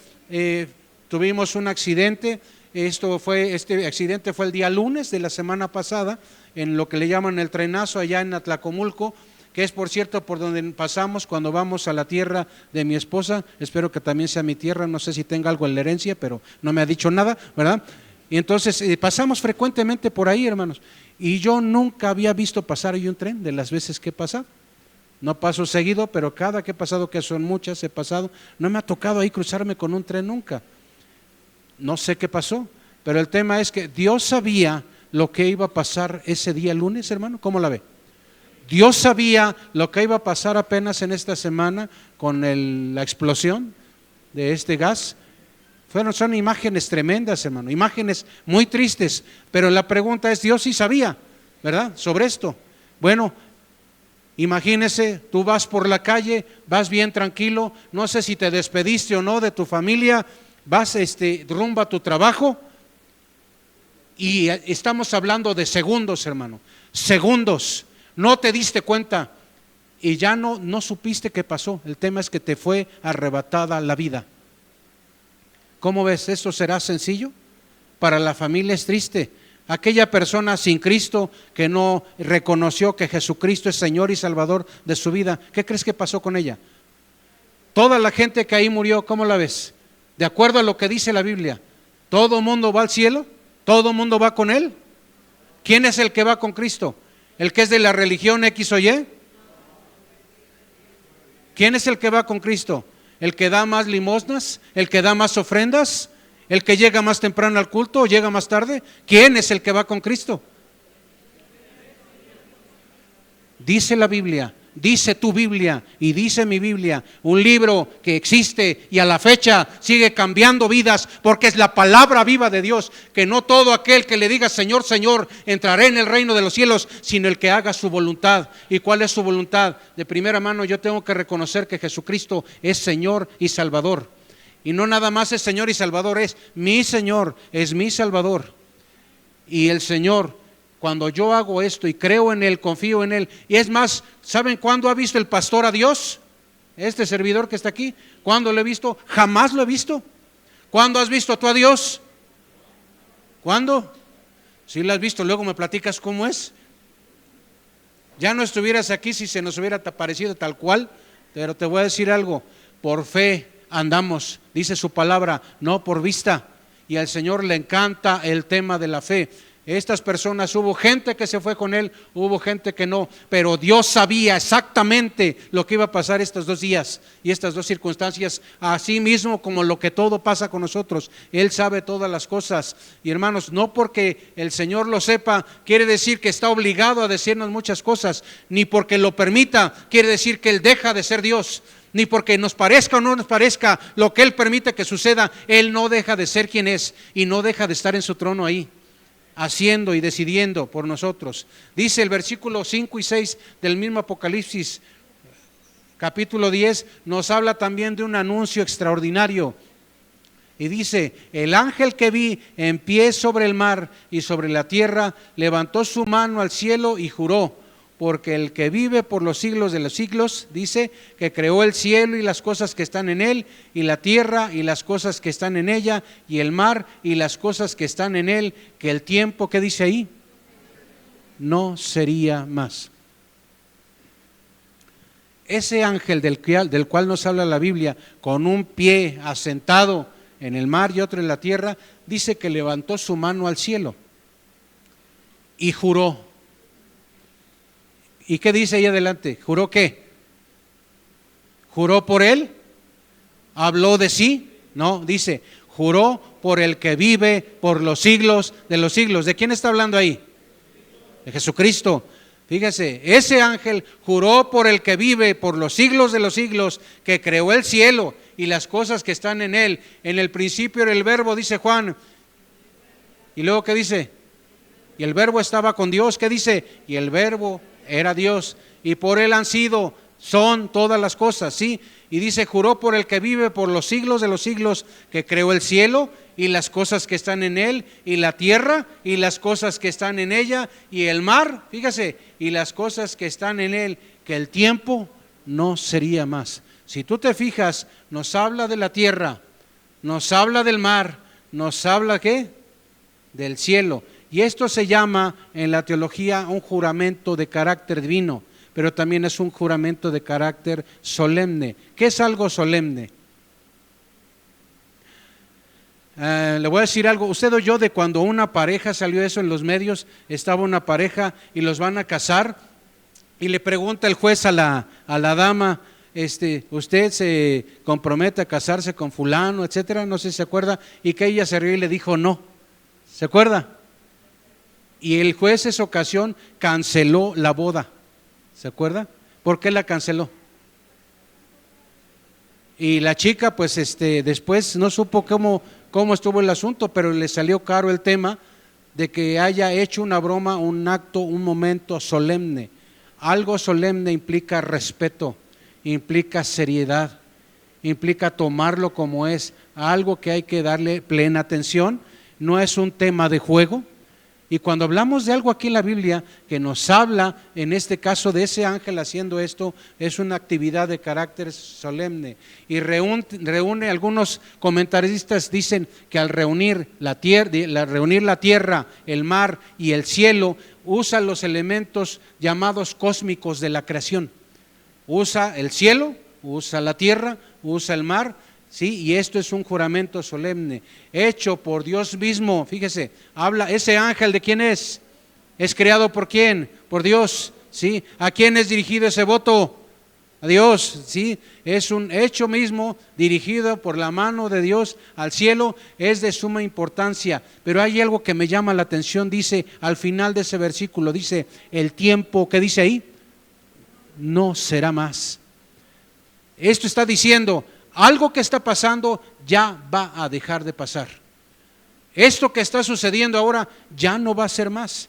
Speaker 1: Tuvimos un accidente. Este accidente fue el día lunes de la semana pasada, en lo que le llaman el trenazo allá en Atlacomulco, que es por cierto por donde pasamos cuando vamos a la tierra de mi esposa. Espero que también sea mi tierra, no sé si tenga algo en la herencia, pero no me ha dicho nada, ¿verdad? Y entonces pasamos frecuentemente por ahí, hermanos, y yo nunca había visto pasar ahí un tren de las veces que he pasado. No paso seguido, pero cada que he pasado, que son muchas, he pasado, no me ha tocado ahí cruzarme con un tren nunca. No sé qué pasó, pero el tema es que Dios sabía lo que iba a pasar ese día lunes, hermano. ¿Cómo la ve? Dios sabía lo que iba a pasar apenas en esta semana con la explosión de este gas. Son imágenes tremendas, hermano, imágenes muy tristes, pero la pregunta es, Dios sí sabía, ¿verdad?, sobre esto. Bueno, imagínese, tú vas por la calle, vas bien tranquilo, no sé si te despediste o no de tu familia, vas rumbo a tu trabajo y estamos hablando de segundos, hermano, segundos, no te diste cuenta y ya no supiste qué pasó. El tema es que te fue arrebatada la vida. ¿Cómo ves? ¿Esto será sencillo? Para la familia es triste. Aquella persona sin Cristo que no reconoció que Jesucristo es Señor y Salvador de su vida, ¿qué crees que pasó con ella? Toda la gente que ahí murió, ¿cómo la ves? De acuerdo a lo que dice la Biblia, ¿todo mundo va al cielo? ¿Todo mundo va con Él? ¿Quién es el que va con Cristo? ¿El que es de la religión X o Y? ¿Quién es el que va con Cristo? ¿El que da más limosnas? ¿El que da más ofrendas? ¿El que llega más temprano al culto o llega más tarde? ¿Quién es el que va con Cristo? Dice la Biblia dice tu Biblia y dice mi Biblia, un libro que existe y a la fecha sigue cambiando vidas, porque es la palabra viva de Dios, que no todo aquel que le diga Señor, Señor, entraré en el reino de los cielos, sino el que haga su voluntad. ¿Y cuál es su voluntad? De primera mano yo tengo que reconocer que Jesucristo es Señor y Salvador. Y no nada más es Señor y Salvador, es mi Señor, es mi Salvador. Y el Señor, cuando yo hago esto y creo en Él, confío en Él, y es más, ¿saben cuándo ha visto el pastor a Dios? Este servidor que está aquí, ¿cuándo lo he visto? Jamás lo he visto. ¿Cuándo has visto tú a Dios? ¿Cuándo? Si lo has visto, luego me platicas cómo es. Ya no estuvieras aquí si se nos hubiera parecido tal cual, pero te voy a decir algo, por fe andamos, dice su palabra, no por vista, y al Señor le encanta el tema de la fe. Estas personas, hubo gente que se fue con Él, hubo gente que no, pero Dios sabía exactamente lo que iba a pasar estos 2 días y estas 2 circunstancias, así mismo como lo que todo pasa con nosotros. Él sabe todas las cosas, y hermanos, no porque el Señor lo sepa quiere decir que está obligado a decirnos muchas cosas, ni porque lo permita quiere decir que Él deja de ser Dios, ni porque nos parezca o no nos parezca lo que Él permite que suceda. Él no deja de ser quien es y no deja de estar en su trono ahí, haciendo y decidiendo por nosotros. Dice el versículo 5 y 6 del mismo Apocalipsis, capítulo 10, nos habla también de un anuncio extraordinario. Y dice, el ángel que vi en pie sobre el mar y sobre la tierra, levantó su mano al cielo y juró, porque el que vive por los siglos de los siglos, dice, que creó el cielo y las cosas que están en él, y la tierra y las cosas que están en ella, y el mar y las cosas que están en él, que el tiempo, ¿qué dice ahí? No sería más. Ese ángel del cual nos habla la Biblia, con un pie asentado en el mar y otro en la tierra, dice que levantó su mano al cielo y juró. ¿Y qué dice ahí adelante? ¿Juró qué? ¿Juró por él? ¿Habló de sí? No, dice, juró por el que vive por los siglos de los siglos. ¿De quién está hablando ahí? De Jesucristo. Fíjese, ese ángel juró por el que vive por los siglos de los siglos, que creó el cielo y las cosas que están en él. En el principio era el verbo, dice Juan. ¿Y luego qué dice? Y el verbo estaba con Dios. ¿Qué dice? Y el verbo era Dios, y por él son todas las cosas, ¿sí? Y dice, juró por el que vive por los siglos de los siglos, que creó el cielo y las cosas que están en él, y la tierra y las cosas que están en ella, y el mar, fíjese, y las cosas que están en él, que el tiempo no sería más. Si tú te fijas, nos habla de la tierra, nos habla del mar, nos habla ¿qué? Del cielo. Y esto se llama en la teología un juramento de carácter divino, pero también es un juramento de carácter solemne. ¿Qué es algo solemne? Le voy a decir algo. Usted oyó de cuando una pareja, salió eso en los medios, estaba una pareja y los van a casar, y le pregunta el juez a la dama, ¿usted se compromete a casarse con fulano, etcétera? No sé si se acuerda, y que ella se rió y le dijo no. ¿Se acuerda? Y el juez esa ocasión canceló la boda. ¿Se acuerda? ¿Por qué la canceló? Y la chica pues después no supo cómo estuvo el asunto, pero le salió caro el tema de que haya hecho una broma, un acto, un momento solemne. Algo solemne implica respeto, implica seriedad, implica tomarlo como es, algo que hay que darle plena atención. No es un tema de juego. Y cuando hablamos de algo aquí en la Biblia que nos habla, en este caso de ese ángel haciendo esto, es una actividad de carácter solemne. Y reúne algunos comentaristas dicen que al reunir la tierra, el mar y el cielo, usa los elementos llamados cósmicos de la creación. Usa el cielo, usa la tierra, usa el mar. Sí, y esto es un juramento solemne, hecho por Dios mismo. Fíjese, habla, ese ángel, ¿de quién es? ¿Es creado por quién? Por Dios, ¿sí? ¿A quién es dirigido ese voto? A Dios, ¿sí? Es un hecho mismo dirigido por la mano de Dios al cielo, es de suma importancia. Pero hay algo que me llama la atención, dice al final de ese versículo, dice el tiempo, ¿qué dice ahí? no será más. Esto está diciendo, algo que está pasando ya va a dejar de pasar. Esto que está sucediendo ahora ya no va a ser más.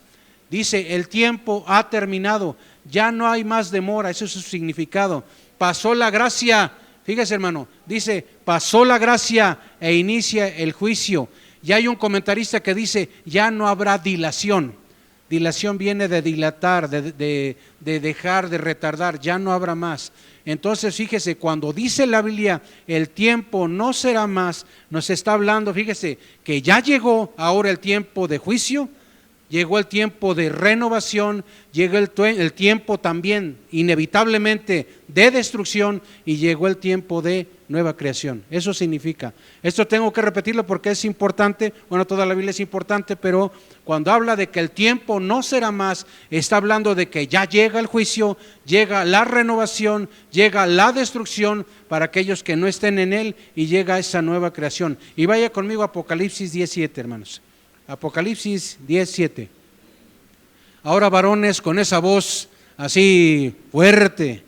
Speaker 1: Dice, el tiempo ha terminado, ya no hay más demora, eso es su significado. Pasó la gracia, fíjese hermano, dice, pasó la gracia e inicia el juicio. Y hay un comentarista que dice, ya no habrá dilación. Dilación viene de dilatar, de dejar, de retardar, ya no habrá más. Entonces fíjese, cuando dice la Biblia, el tiempo no será más, nos está hablando, fíjese, que ya llegó ahora el tiempo de juicio, llegó el tiempo de renovación, llegó el tiempo también inevitablemente de destrucción y llegó el tiempo de nueva creación. Eso significa. Esto tengo que repetirlo porque es importante, bueno, toda la Biblia es importante, pero cuando habla de que el tiempo no será más, está hablando de que ya llega el juicio, llega la renovación, llega la destrucción para aquellos que no estén en él y llega esa nueva creación. Y vaya conmigo a Apocalipsis 17, hermanos. Apocalipsis 17. Ahora varones con esa voz así fuerte,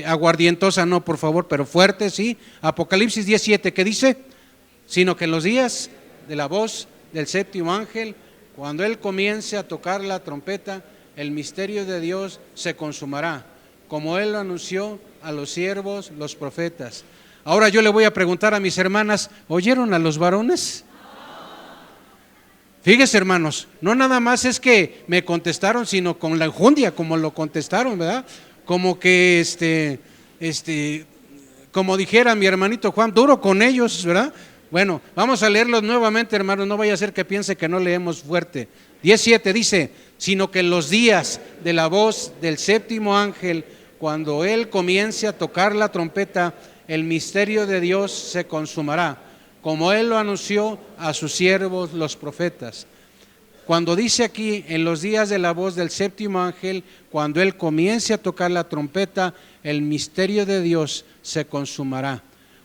Speaker 1: aguardientosa no por favor, pero fuerte, sí. Apocalipsis 17, ¿qué dice? Sino que en los días de la voz del séptimo ángel, cuando él comience a tocar la trompeta, el misterio de Dios se consumará, como él lo anunció a los siervos, los profetas. Ahora yo le voy a preguntar a mis hermanas, ¿oyeron a los varones? Fíjese hermanos, no nada más es que me contestaron, sino con la enjundia, como lo contestaron, ¿verdad? Como que como dijera mi hermanito Juan, duro con ellos, ¿verdad? Bueno, vamos a leerlos nuevamente, hermanos, no vaya a ser que piense que no leemos fuerte. 17 dice, sino que en los días de la voz del séptimo ángel, cuando él comience a tocar la trompeta, el misterio de Dios se consumará, como él lo anunció a sus siervos los profetas. Cuando dice aquí, en los días de la voz del séptimo ángel, cuando él comience a tocar la trompeta, el misterio de Dios se consumará.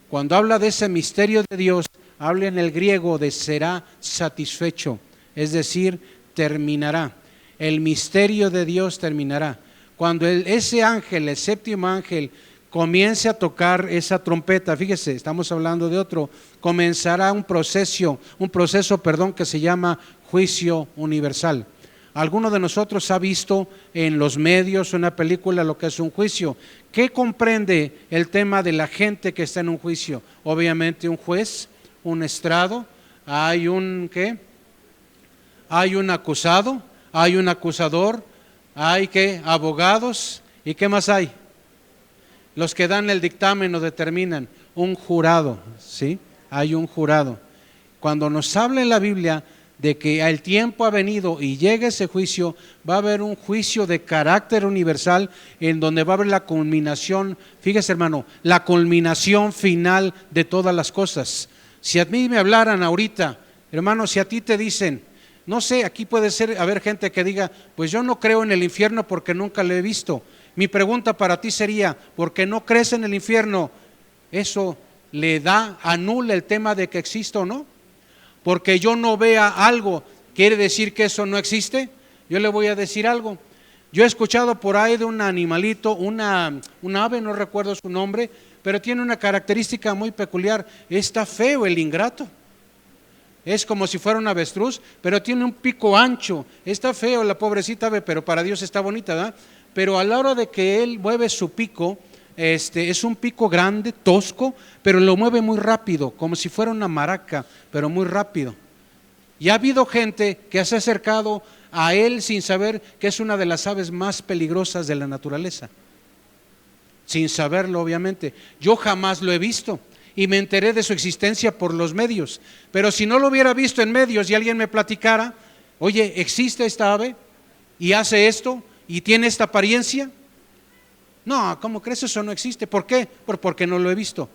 Speaker 1: Cuando habla de ese misterio de Dios, habla en el griego de será satisfecho, es decir, terminará. El misterio de Dios terminará. Cuando ese ángel, el séptimo ángel, comience a tocar esa trompeta, fíjese, estamos hablando de otro, comenzará un proceso, que se llama juicio universal. ¿Alguno de nosotros ha visto en los medios una película lo que es un juicio? ¿Qué comprende el tema de la gente que está en un juicio? Obviamente un juez, un estrado, hay un ¿qué? Hay un acusado, hay un acusador, hay ¿qué? Abogados, ¿y qué más hay? Los que dan el dictamen o determinan, un jurado, ¿sí? Hay un jurado. Cuando nos habla en la Biblia de que el tiempo ha venido y llega ese juicio, va a haber un juicio de carácter universal en donde va a haber la culminación, fíjese hermano, la culminación final de todas las cosas. Si a mí me hablaran ahorita, hermano, si a ti te dicen, no sé, aquí puede ser, haber gente que diga, pues yo no creo en el infierno porque nunca lo he visto. Mi pregunta para ti sería, ¿por qué no crees en el infierno? ¿Eso anula el tema de que existe o no? Porque yo no vea algo, ¿quiere decir que eso no existe? Yo le voy a decir algo. Yo he escuchado por ahí de un animalito, un ave, no recuerdo su nombre, pero tiene una característica muy peculiar. Está feo el ingrato. Es como si fuera un avestruz, pero tiene un pico ancho. Está feo la pobrecita ave, pero para Dios está bonita, ¿verdad? Pero a la hora de que él mueve su pico, es un pico grande, tosco, pero lo mueve muy rápido, como si fuera una maraca, pero muy rápido. Y ha habido gente que se ha acercado a él sin saber que es una de las aves más peligrosas de la naturaleza. Sin saberlo, obviamente. Yo jamás lo he visto y me enteré de su existencia por los medios. Pero si no lo hubiera visto en medios y alguien me platicara, oye, ¿existe esta ave? ¿Y hace esto? ¿Y tiene esta apariencia? No, ¿cómo crees? Eso no existe. ¿Por qué? Porque no lo he visto.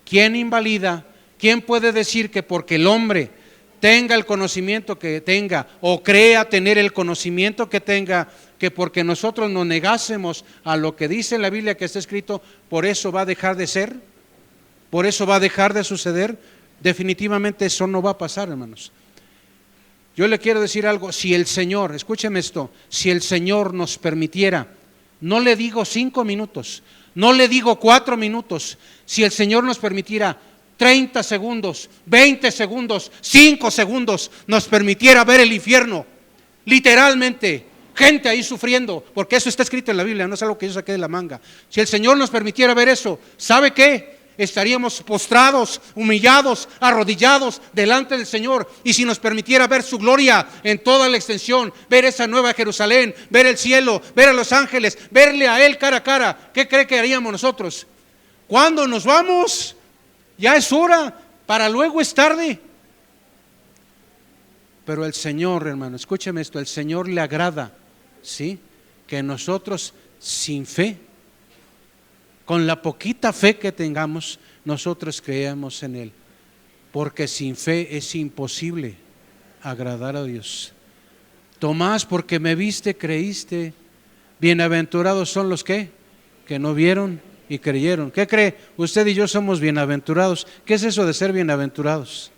Speaker 1: ¿Quién invalida? ¿Quién puede decir que porque el hombre tenga el conocimiento que tenga o crea tener el conocimiento que tenga, que porque nosotros nos negásemos a lo que dice la Biblia que está escrito, por eso va a dejar de ser? ¿Por eso va a dejar de suceder? Definitivamente eso no va a pasar, hermanos. Yo le quiero decir algo, si el Señor, escúcheme esto, si el Señor nos permitiera No le digo 5 minutos, no le digo 4 minutos. Si el Señor nos permitiera 30 segundos, 20 segundos, 5 segundos, nos permitiera ver el infierno, literalmente, gente ahí sufriendo, porque eso está escrito en la Biblia, no es algo que yo saqué de la manga. Si el Señor nos permitiera ver eso, ¿sabe qué? Estaríamos postrados, humillados, arrodillados delante del Señor. Y si nos permitiera ver su gloria en toda la extensión, ver esa nueva Jerusalén, ver el cielo, ver a los ángeles, verle a Él cara a cara, ¿qué cree que haríamos nosotros? Cuando nos vamos, ya es hora, para luego es tarde. Pero el Señor, hermano, escúcheme esto, el Señor le agrada, ¿sí?, que nosotros sin fe, con la poquita fe que tengamos, nosotros creamos en Él, porque sin fe es imposible agradar a Dios. Tomás, porque me viste, creíste. Bienaventurados son los que no vieron y creyeron. ¿Qué cree? Usted y yo somos bienaventurados. ¿Qué es eso de ser bienaventurados?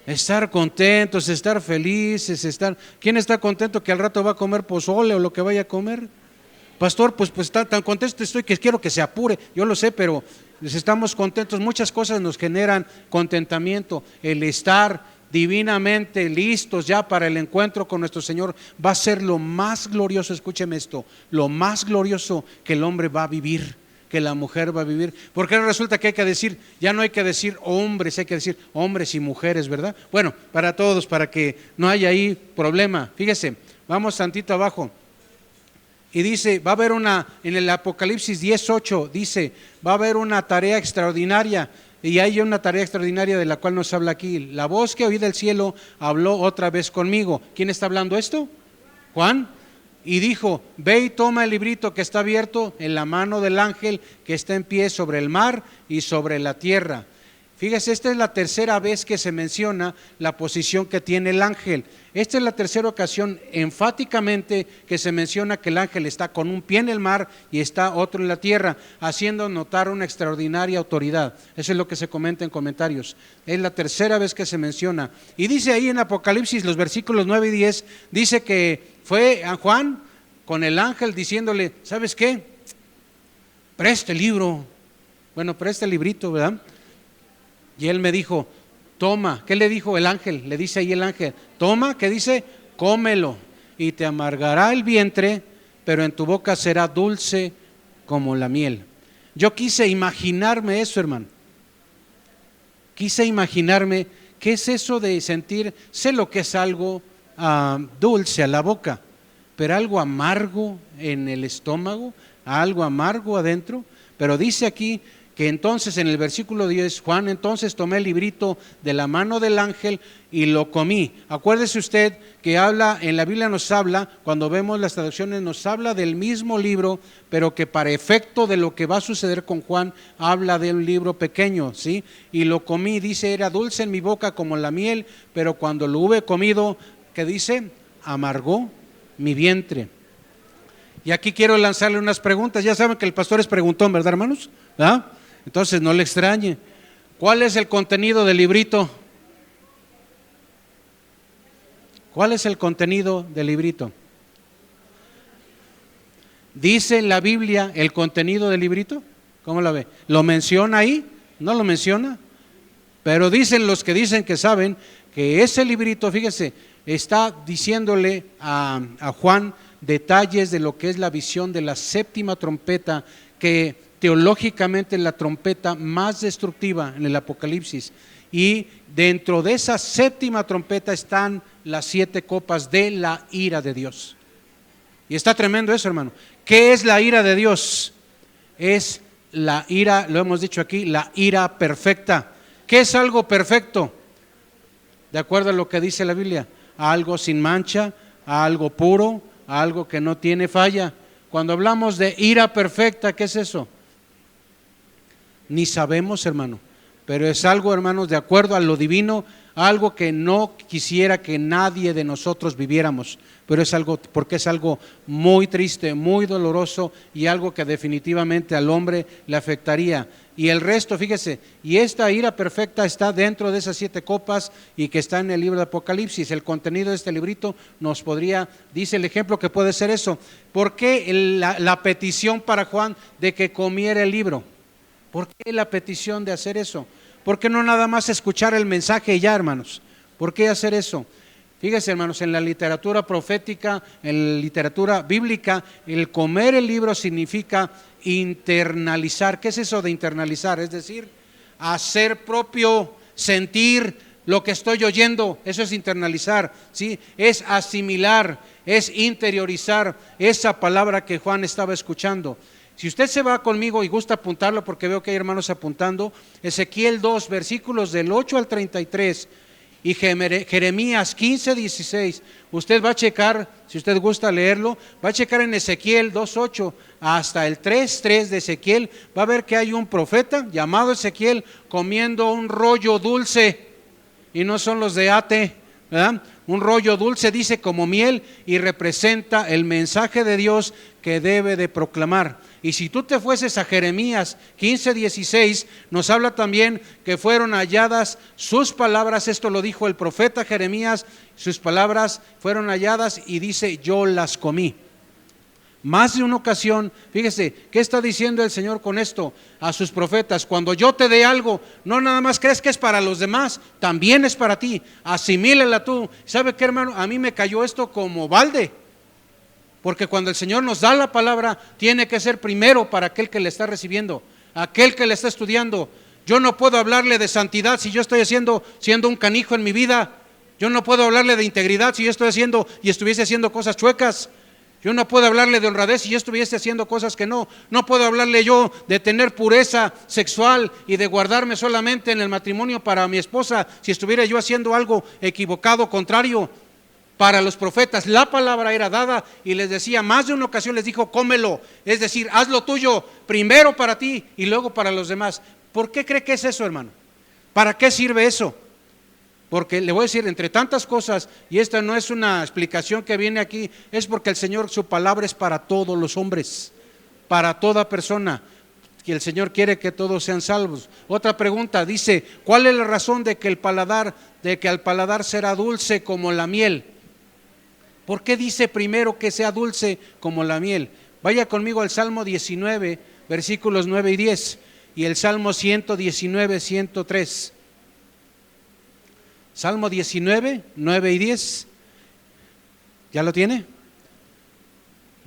Speaker 1: Estar contentos, estar felices, estar. ¿Quién está contento que al rato va a comer pozole o lo que vaya a comer? Pastor, pues tan contento estoy que quiero que se apure. Yo lo sé, pero estamos contentos. Muchas cosas nos generan contentamiento. El estar divinamente listos ya para el encuentro con nuestro Señor va a ser lo más glorioso. Escúcheme esto, lo más glorioso que el hombre va a vivir, que la mujer va a vivir. Porque resulta que hay que decir, ya no hay que decir hombres, hay que decir hombres y mujeres, ¿verdad? Bueno, para todos, para que no haya ahí problema. Fíjese, vamos tantito abajo. Y dice, va a haber en el Apocalipsis 10:8, dice, va a haber una tarea extraordinaria. Y hay una tarea extraordinaria de la cual nos habla aquí. La voz que oí del cielo habló otra vez conmigo. ¿Quién está hablando esto? Juan. Y dijo, ve y toma el librito que está abierto en la mano del ángel que está en pie sobre el mar y sobre la tierra. Fíjese, esta es la tercera vez que se menciona la posición que tiene el ángel. Esta es la tercera ocasión enfáticamente que se menciona que el ángel está con un pie en el mar y está otro en la tierra, haciendo notar una extraordinaria autoridad. Eso es lo que se comenta en comentarios. Es la tercera vez que se menciona. Y dice ahí en Apocalipsis, los versículos 9 y 10, dice que fue a Juan con el ángel diciéndole, ¿sabes qué? Presta el libro. Bueno, presta el librito, ¿verdad? Y él me dijo, toma. ¿Qué le dijo el ángel? Le dice ahí el ángel, toma, ¿qué dice? Cómelo y te amargará el vientre, pero en tu boca será dulce como la miel. Yo quise imaginarme eso, hermano. Quise imaginarme qué es eso de sentir, sé lo que es algo dulce a la boca, pero algo amargo en el estómago, algo amargo adentro. Pero dice aquí que entonces en el versículo 10, Juan, entonces tomé el librito de la mano del ángel y lo comí. Acuérdese usted que habla, en la Biblia nos habla, cuando vemos las traducciones, nos habla del mismo libro, pero que para efecto de lo que va a suceder con Juan, habla de un libro pequeño, ¿sí? Y lo comí, dice, era dulce en mi boca como la miel, pero cuando lo hube comido, ¿qué dice? Amargó mi vientre. Y aquí quiero lanzarle unas preguntas. Ya saben que el pastor es preguntón, ¿verdad, hermanos? ¿Ah? Entonces no le extrañe. ¿Cuál es el contenido del librito? ¿Cuál es el contenido del librito? ¿Dice en la Biblia el contenido del librito? ¿Cómo la ve? ¿Lo menciona ahí? ¿No lo menciona? Pero dicen los que dicen que saben que ese librito, fíjese, está diciéndole a Juan detalles de lo que es la visión de la séptima trompeta, que teológicamente es la trompeta más destructiva en el Apocalipsis. Y dentro de esa séptima trompeta están las 7 copas de la ira de Dios. Y está tremendo eso, hermano. ¿Qué es la ira de Dios? Es la ira, lo hemos dicho aquí, la ira perfecta. ¿Qué es algo perfecto? De acuerdo a lo que dice la Biblia, algo sin mancha, algo puro, algo que no tiene falla. Cuando hablamos de ira perfecta, ¿qué es eso? Ni sabemos, hermano, pero es algo, hermanos, de acuerdo a lo divino, algo que no quisiera que nadie de nosotros viviéramos, pero es algo, porque es algo muy triste, muy doloroso y algo que definitivamente al hombre le afectaría. Y el resto, fíjese, y esta ira perfecta está dentro de esas 7 copas y que está en el libro de Apocalipsis. El contenido de este librito nos podría, dice el ejemplo que puede ser eso. ¿Por qué la petición para Juan de que comiera el libro? ¿Por qué la petición de hacer eso? ¿Por qué no nada más escuchar el mensaje ya, hermanos? ¿Por qué hacer eso? Fíjese, hermanos, en la literatura profética, en la literatura bíblica, el comer el libro significa internalizar. ¿Qué es eso de internalizar? Es decir, hacer propio, sentir lo que estoy oyendo. Eso es internalizar, ¿sí? Es asimilar, es interiorizar esa palabra que Juan estaba escuchando. Si usted se va conmigo y gusta apuntarlo, porque veo que hay hermanos apuntando, Ezequiel 2, versículos del 8 al 33 y Jeremías 15, 16, usted va a checar, si usted gusta leerlo, va a checar en Ezequiel 2, 8 hasta el 3, 3 de Ezequiel, va a ver que hay un profeta llamado Ezequiel comiendo un rollo dulce, y no son los de Ate, ¿verdad? Un rollo dulce, dice, como miel, y representa el mensaje de Dios que debe de proclamar. Y si tú te fueses a Jeremías 15, 16, nos habla también que fueron halladas sus palabras, esto lo dijo el profeta Jeremías, sus palabras fueron halladas y dice, yo las comí. Más de una ocasión, fíjese, ¿qué está diciendo el Señor con esto a sus profetas? Cuando yo te dé algo, no nada más crees que es para los demás, también es para ti, asimílela tú. ¿Sabe qué, hermano? A mí me cayó esto como balde, porque cuando el Señor nos da la palabra, tiene que ser primero para aquel que le está recibiendo, aquel que le está estudiando. Yo no puedo hablarle de santidad si yo estoy siendo un canijo en mi vida. Yo no puedo hablarle de integridad si yo estuviese haciendo cosas chuecas. Yo no puedo hablarle de honradez si yo estuviese haciendo cosas que no. No puedo hablarle yo de tener pureza sexual y de guardarme solamente en el matrimonio para mi esposa si estuviera yo haciendo algo equivocado, contrario. Para los profetas la palabra era dada y les decía, más de una ocasión les dijo, cómelo, es decir, haz lo tuyo primero para ti y luego para los demás. ¿Por qué cree que es eso, hermano? ¿Para qué sirve eso? Porque le voy a decir, entre tantas cosas, y esta no es una explicación que viene aquí, es porque el Señor, su palabra es para todos los hombres, para toda persona, que el Señor quiere que todos sean salvos. Otra pregunta, dice, ¿cuál es la razón de que al paladar será dulce como la miel? ¿Por qué dice primero que sea dulce como la miel? Vaya conmigo al Salmo 19, versículos 9 y 10, y el Salmo 119, 103. Salmo 19, 9 y 10. ¿Ya lo tiene?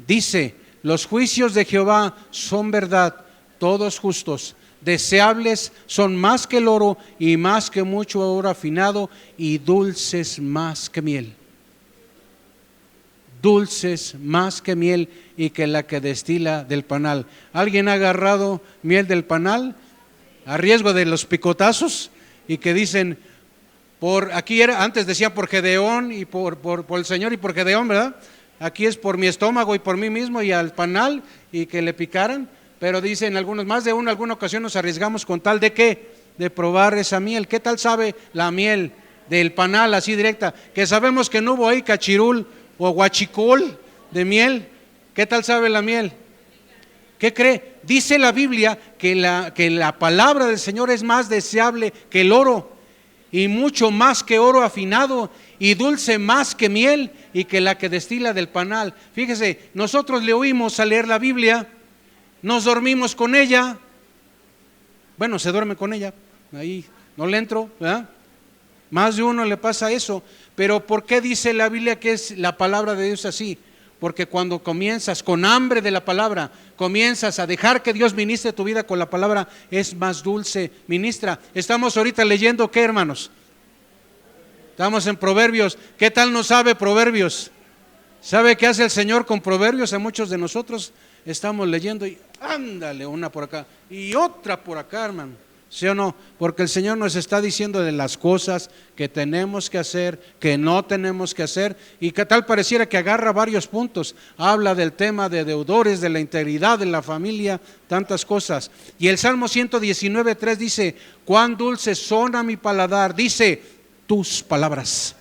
Speaker 1: Dice, los juicios de Jehová son verdad, todos justos. Deseables son más que el oro y más que mucho oro afinado y dulces más que miel. Dulces más que miel y que la que destila del panal. ¿Alguien ha agarrado miel del panal a riesgo de los picotazos? Y que dicen, antes decía por Gedeón y por el Señor y por Gedeón, ¿verdad? Aquí es por mi estómago y por mí mismo y al panal y que le picaran. Pero dicen algunos, más de alguna ocasión nos arriesgamos con tal de ¿qué? De probar esa miel. ¿Qué tal sabe la miel del panal así directa? Que sabemos que no hubo ahí cachirul o guachicol de miel. ¿Qué tal sabe la miel? ¿Qué cree? Dice la Biblia que la palabra del Señor es más deseable que el oro y mucho más que oro afinado y dulce más que miel y que la que destila del panal. Fíjese, nosotros le oímos a leer la Biblia, nos dormimos con ella, bueno, se duerme con ella, ahí no le entro, ¿verdad? Más de uno le pasa eso. Pero ¿por qué dice la Biblia que es la palabra de Dios así? Porque cuando comienzas con hambre de la palabra, comienzas a dejar que Dios ministre tu vida con la palabra, es más dulce, ministra. Estamos ahorita leyendo ¿qué, hermanos? Estamos en Proverbios. ¿Qué tal nos sabe Proverbios? ¿Sabe qué hace el Señor con Proverbios? A muchos de nosotros estamos leyendo y ándale, una por acá y otra por acá, hermano. ¿Sí o no? Porque el Señor nos está diciendo de las cosas que tenemos que hacer, que no tenemos que hacer, y que tal pareciera que agarra varios puntos. Habla del tema de deudores, de la integridad de la familia, tantas cosas. Y el Salmo 119, 3 dice, cuán dulces son a mi paladar, dice, tus palabras.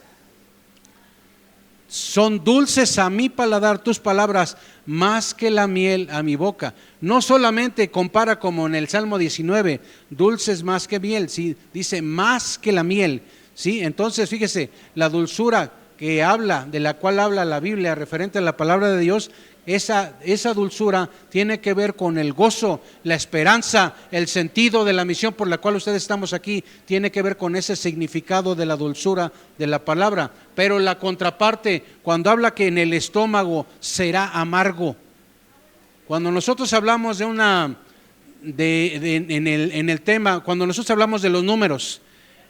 Speaker 1: son dulces a mi paladar tus palabras, más que la miel a mi boca. No solamente compara como en el Salmo 19, dulces más que miel, ¿sí? Dice más que la miel, ¿sí? Entonces fíjese, la dulzura que habla, de la cual habla la Biblia referente a la palabra de Dios, esa dulzura tiene que ver con el gozo, la esperanza, el sentido de la misión por la cual ustedes estamos aquí, tiene que ver con ese significado de la dulzura de la palabra. Pero la contraparte, cuando habla que en el estómago será amargo, cuando nosotros hablamos en el tema, cuando nosotros hablamos de los números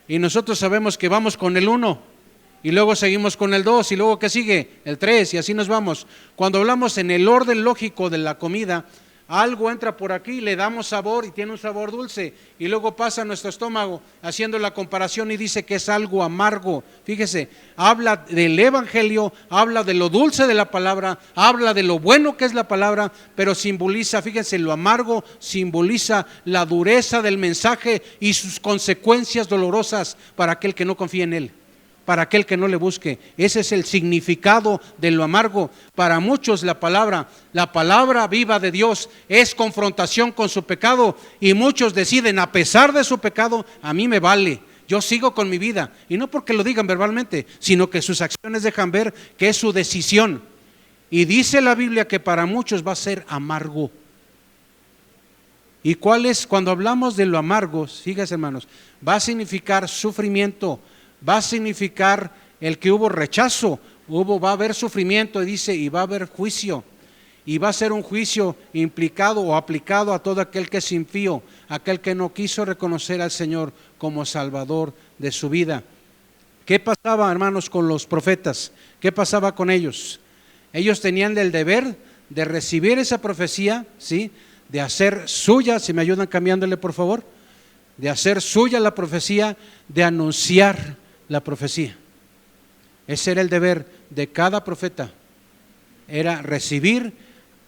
Speaker 1: y nosotros sabemos que vamos con el 1 y luego seguimos con el 2 y luego ¿qué sigue? El 3 y así nos vamos. Cuando hablamos en el orden lógico de la comida, algo entra por aquí, le damos sabor y tiene un sabor dulce y luego pasa a nuestro estómago haciendo la comparación y dice que es algo amargo. Fíjese, habla del evangelio, habla de lo dulce de la palabra, habla de lo bueno que es la palabra, pero simboliza, fíjense, lo amargo simboliza la dureza del mensaje y sus consecuencias dolorosas para aquel que no confía en él, para aquel que no le busque. Ese es el significado de lo amargo. Para muchos la palabra viva de Dios es confrontación con su pecado y muchos deciden, a pesar de su pecado, a mí me vale, yo sigo con mi vida. Y no porque lo digan verbalmente, sino que sus acciones dejan ver que es su decisión. Y dice la Biblia que para muchos va a ser amargo. ¿Y cuál es? Cuando hablamos de lo amargo, fíjense hermanos, va a significar sufrimiento, va a significar el que hubo rechazo, va a haber sufrimiento, dice, y va a haber juicio, y va a ser un juicio implicado o aplicado a todo aquel que es impío, aquel que no quiso reconocer al Señor como Salvador de su vida. ¿Qué pasaba, hermanos, con los profetas? ¿Qué pasaba con ellos? Ellos tenían el deber de recibir esa profecía, ¿sí? De hacer suya, si me ayudan cambiándole por favor, de hacer suya la profecía, de anunciar la profecía. Ese era el deber de cada profeta, era recibir,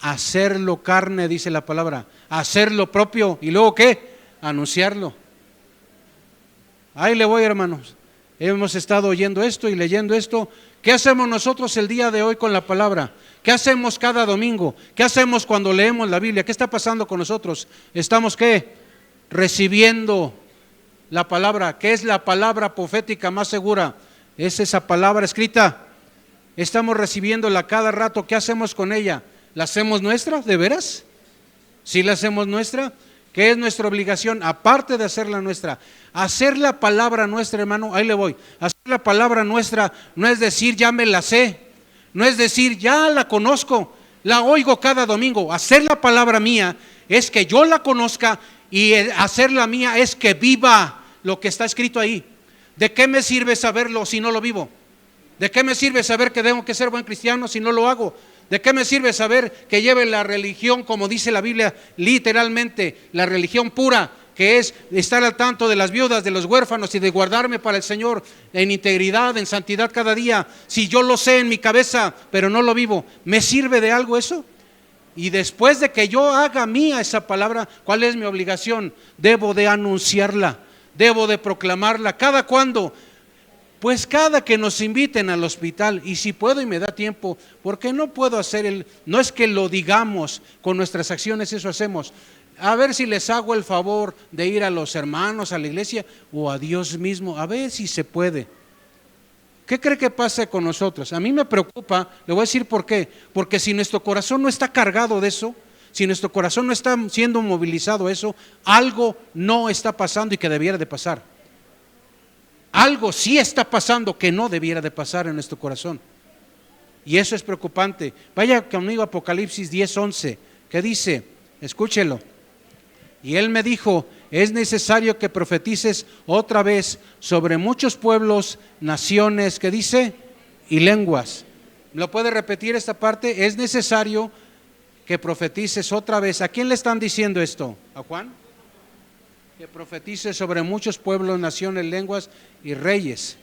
Speaker 1: hacerlo carne, dice la palabra, hacerlo propio y luego ¿qué? Anunciarlo. Ahí le voy, hermanos, hemos estado oyendo esto y leyendo esto. ¿Qué hacemos nosotros el día de hoy con la palabra? ¿Qué hacemos cada domingo? ¿Qué hacemos cuando leemos la Biblia? ¿Qué está pasando con nosotros? ¿Estamos qué? Recibiendo la palabra. ¿Qué es la palabra profética más segura? Es esa palabra escrita. Estamos recibiéndola cada rato. ¿Qué hacemos con ella? ¿La hacemos nuestra? ¿De veras? ¿Sí la hacemos nuestra? ¿Qué es nuestra obligación? Aparte de hacerla nuestra, hacer la palabra nuestra, hermano, ahí le voy. Hacer la palabra nuestra no es decir ya me la sé, no es decir ya la conozco, la oigo cada domingo. Hacer la palabra mía es que yo la conozca, y hacerla mía es que viva lo que está escrito ahí. ¿De qué me sirve saberlo si no lo vivo? ¿De qué me sirve saber que tengo que ser buen cristiano si no lo hago? ¿De qué me sirve saber que lleve la religión, como dice la Biblia, literalmente, la religión pura, que es estar al tanto de las viudas, de los huérfanos y de guardarme para el Señor en integridad, en santidad cada día? Si yo lo sé en mi cabeza, pero no lo vivo, ¿me sirve de algo eso? Y después de que yo haga mía esa palabra, ¿cuál es mi obligación? Debo de anunciarla, debo de proclamarla. ¿Cada cuándo? Pues cada que nos inviten al hospital, y si puedo y me da tiempo, porque no puedo hacer no es que lo digamos con nuestras acciones, eso hacemos. A ver si les hago el favor de ir a los hermanos, a la iglesia o a Dios mismo, a ver si se puede. ¿Qué cree que pase con nosotros? A mí me preocupa, le voy a decir por qué. Porque si nuestro corazón no está cargado de eso, si nuestro corazón no está siendo movilizado eso, algo no está pasando y que debiera de pasar. Algo sí está pasando que no debiera de pasar en nuestro corazón. Y eso es preocupante. Vaya conmigo a Apocalipsis 10:11, que dice, escúchelo. Y él me dijo, es necesario que profetices otra vez sobre muchos pueblos, naciones, ¿qué dice? Y lenguas. ¿Lo puede repetir esta parte? Es necesario que profetices otra vez. ¿A quién le están diciendo esto? ¿A Juan? Que profetice sobre muchos pueblos, naciones, lenguas y reyes.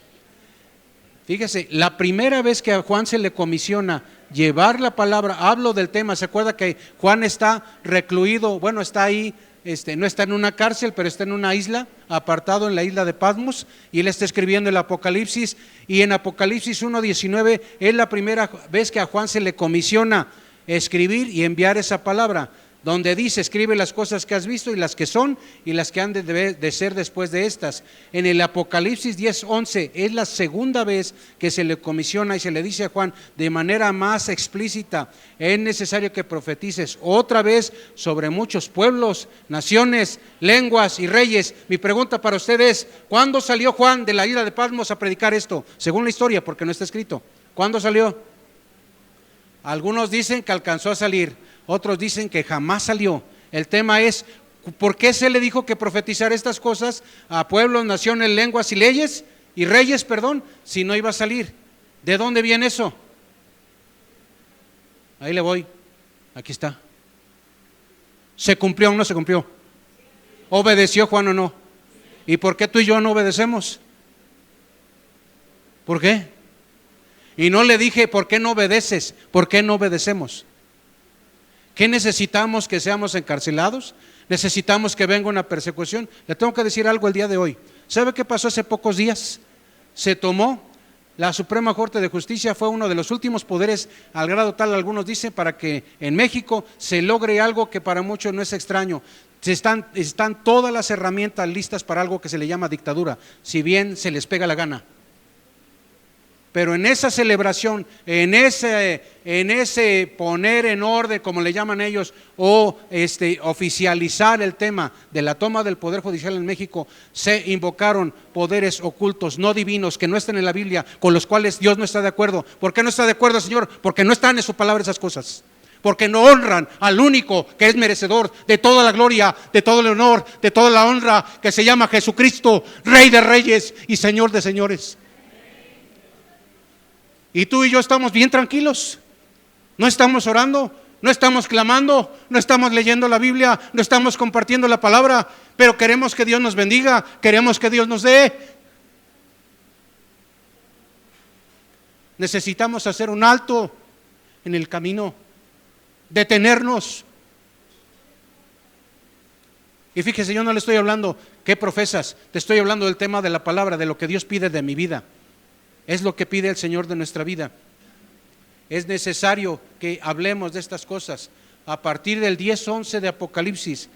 Speaker 1: Fíjese, la primera vez que a Juan se le comisiona llevar la palabra, hablo del tema, ¿se acuerda que Juan está recluido? Bueno, está ahí no está en una cárcel, pero está en una isla, apartado en la isla de Patmos, y él está escribiendo el Apocalipsis, y en Apocalipsis 1:19 es la primera vez que a Juan se le comisiona escribir y enviar esa palabra, donde dice: escribe las cosas que has visto y las que son y las que han de ser después de estas. En el Apocalipsis 10:11 es la segunda vez que se le comisiona y se le dice a Juan de manera más explícita: es necesario que profetices otra vez sobre muchos pueblos, naciones, lenguas y reyes. Mi pregunta para usted es: ¿cuándo salió Juan de la isla de Patmos a predicar esto? Según la historia, porque no está escrito. ¿Cuándo salió? Algunos dicen que alcanzó a salir, otros dicen que jamás salió. El tema es: ¿por qué se le dijo que profetizar estas cosas a pueblos, naciones, lenguas y leyes y reyes, perdón, si no iba a salir? ¿De dónde viene eso? Ahí le voy, aquí está. ¿Se cumplió o no se cumplió? ¿Obedeció Juan o no? ¿Y por qué tú y yo no obedecemos? ¿Por qué? Y no le dije: ¿por qué no obedeces? ¿Por qué no obedecemos? ¿Qué necesitamos? ¿Que seamos encarcelados? ¿Necesitamos que venga una persecución? Le tengo que decir algo el día de hoy. ¿Sabe qué pasó hace pocos días? Se tomó la Suprema Corte de Justicia, fue uno de los últimos poderes, al grado tal, algunos dicen, para que en México se logre algo que para muchos no es extraño. Están todas las herramientas listas para algo que se le llama dictadura, si bien se les pega la gana. Pero en esa celebración, en ese poner en orden, como le llaman ellos, o oficializar el tema de la toma del Poder Judicial en México, se invocaron poderes ocultos, no divinos, que no están en la Biblia, con los cuales Dios no está de acuerdo. ¿Por qué no está de acuerdo, Señor? Porque no están en su palabra esas cosas. Porque no honran al único que es merecedor de toda la gloria, de todo el honor, de toda la honra, que se llama Jesucristo, Rey de Reyes y Señor de Señores. Y tú y yo estamos bien tranquilos, no estamos orando, no estamos clamando, no estamos leyendo la Biblia, no estamos compartiendo la palabra, pero queremos que Dios nos bendiga, queremos que Dios nos dé. Necesitamos hacer un alto en el camino, detenernos. Y fíjese, yo no le estoy hablando ¿qué profesas? Te estoy hablando del tema de la palabra, de lo que Dios pide de mi vida. Es lo que pide el Señor de nuestra vida. Es necesario que hablemos de estas cosas. A partir del 10:11 de Apocalipsis,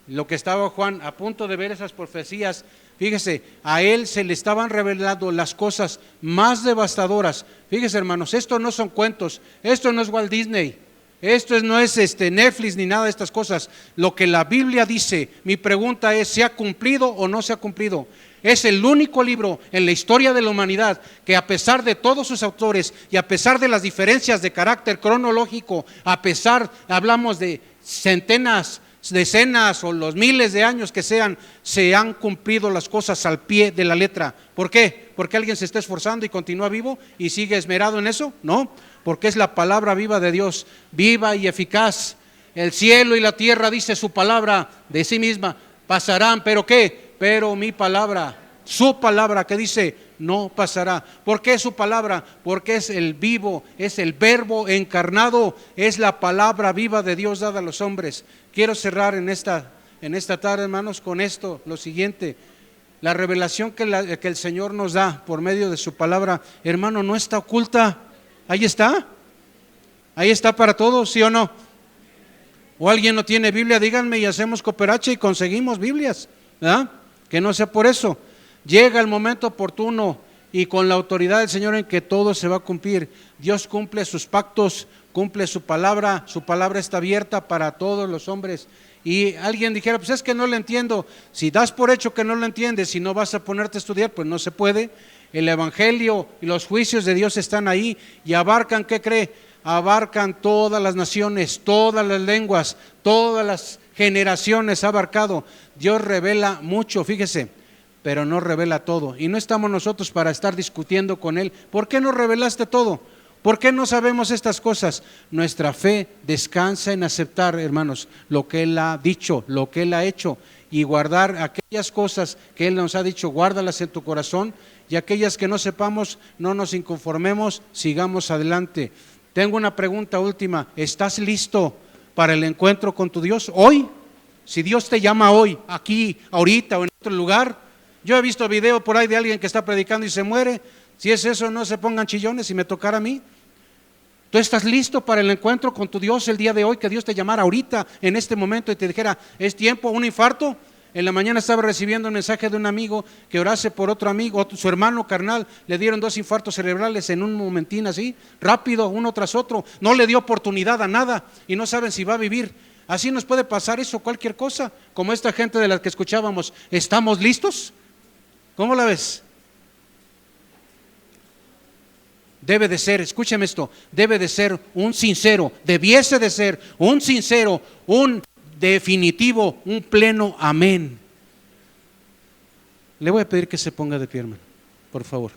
Speaker 1: lo que estaba Juan a punto de ver esas profecías, fíjese, a él se le estaban revelando las cosas más devastadoras. Fíjese, hermanos, esto no son cuentos, esto no es Walt Disney, esto no es Netflix ni nada de estas cosas. Lo que la Biblia dice, mi pregunta es: ¿se ha cumplido o no se ha cumplido? Es el único libro en la historia de la humanidad que, a pesar de todos sus autores y a pesar de las diferencias de carácter cronológico, a pesar, hablamos de centenas, decenas o los miles de años que sean, se han cumplido las cosas al pie de la letra. ¿Por qué? ¿Porque alguien se está esforzando y continúa vivo y sigue esmerado en eso? No, porque es la palabra viva de Dios, viva y eficaz. El cielo y la tierra, dice su palabra de sí misma, pasarán, ¿pero qué? Pero mi palabra, su palabra, que dice, no pasará. ¿Por qué su palabra? Porque es el vivo, es el verbo encarnado, es la palabra viva de Dios dada a los hombres. Quiero cerrar en esta tarde, hermanos, con esto, lo siguiente: la revelación que el Señor nos da por medio de su palabra, hermano, no está oculta. Ahí está para todos, ¿sí o no? O alguien no tiene Biblia, díganme y hacemos cooperacha y conseguimos Biblias, ¿verdad? Que no sea por eso. Llega el momento oportuno y con la autoridad del Señor en que todo se va a cumplir. Dios cumple sus pactos, cumple su palabra está abierta para todos los hombres. Y alguien dijera: pues es que no lo entiendo. Si das por hecho que no lo entiendes, si no vas a ponerte a estudiar, pues no se puede. El Evangelio y los juicios de Dios están ahí y abarcan, ¿qué cree? Abarcan todas las naciones, todas las lenguas, todas las generaciones ha abarcado. Dios revela mucho, fíjese, pero no revela todo. Y no estamos nosotros para estar discutiendo con Él. ¿Por qué no revelaste todo? ¿Por qué no sabemos estas cosas? Nuestra fe descansa en aceptar, hermanos, lo que Él ha dicho, lo que Él ha hecho, y guardar aquellas cosas que Él nos ha dicho, guárdalas en tu corazón, y aquellas que no sepamos, no nos inconformemos, sigamos adelante. Tengo una pregunta última: ¿estás listo para el encuentro con tu Dios hoy? Si Dios te llama hoy, aquí, ahorita o en otro lugar. Yo he visto video por ahí de alguien que está predicando y se muere. Si es eso, no se pongan chillones si me tocara a mí. ¿Tú estás listo para el encuentro con tu Dios el día de hoy? Que Dios te llamara ahorita, en este momento, y te dijera, es tiempo, un infarto. En la mañana estaba recibiendo un mensaje de un amigo que orase por otro amigo, su hermano carnal, le dieron 2 infartos cerebrales en un momentín así, rápido, uno tras otro. No le dio oportunidad a nada y no saben si va a vivir. Así nos puede pasar eso, cualquier cosa, como esta gente de la que escuchábamos. ¿Estamos listos? ¿Cómo la ves? Debe de ser, escúcheme esto, debe de ser un sincero, debiese de ser un sincero, un definitivo, un pleno amén. Le voy a pedir que se ponga de pie, hermano, por favor.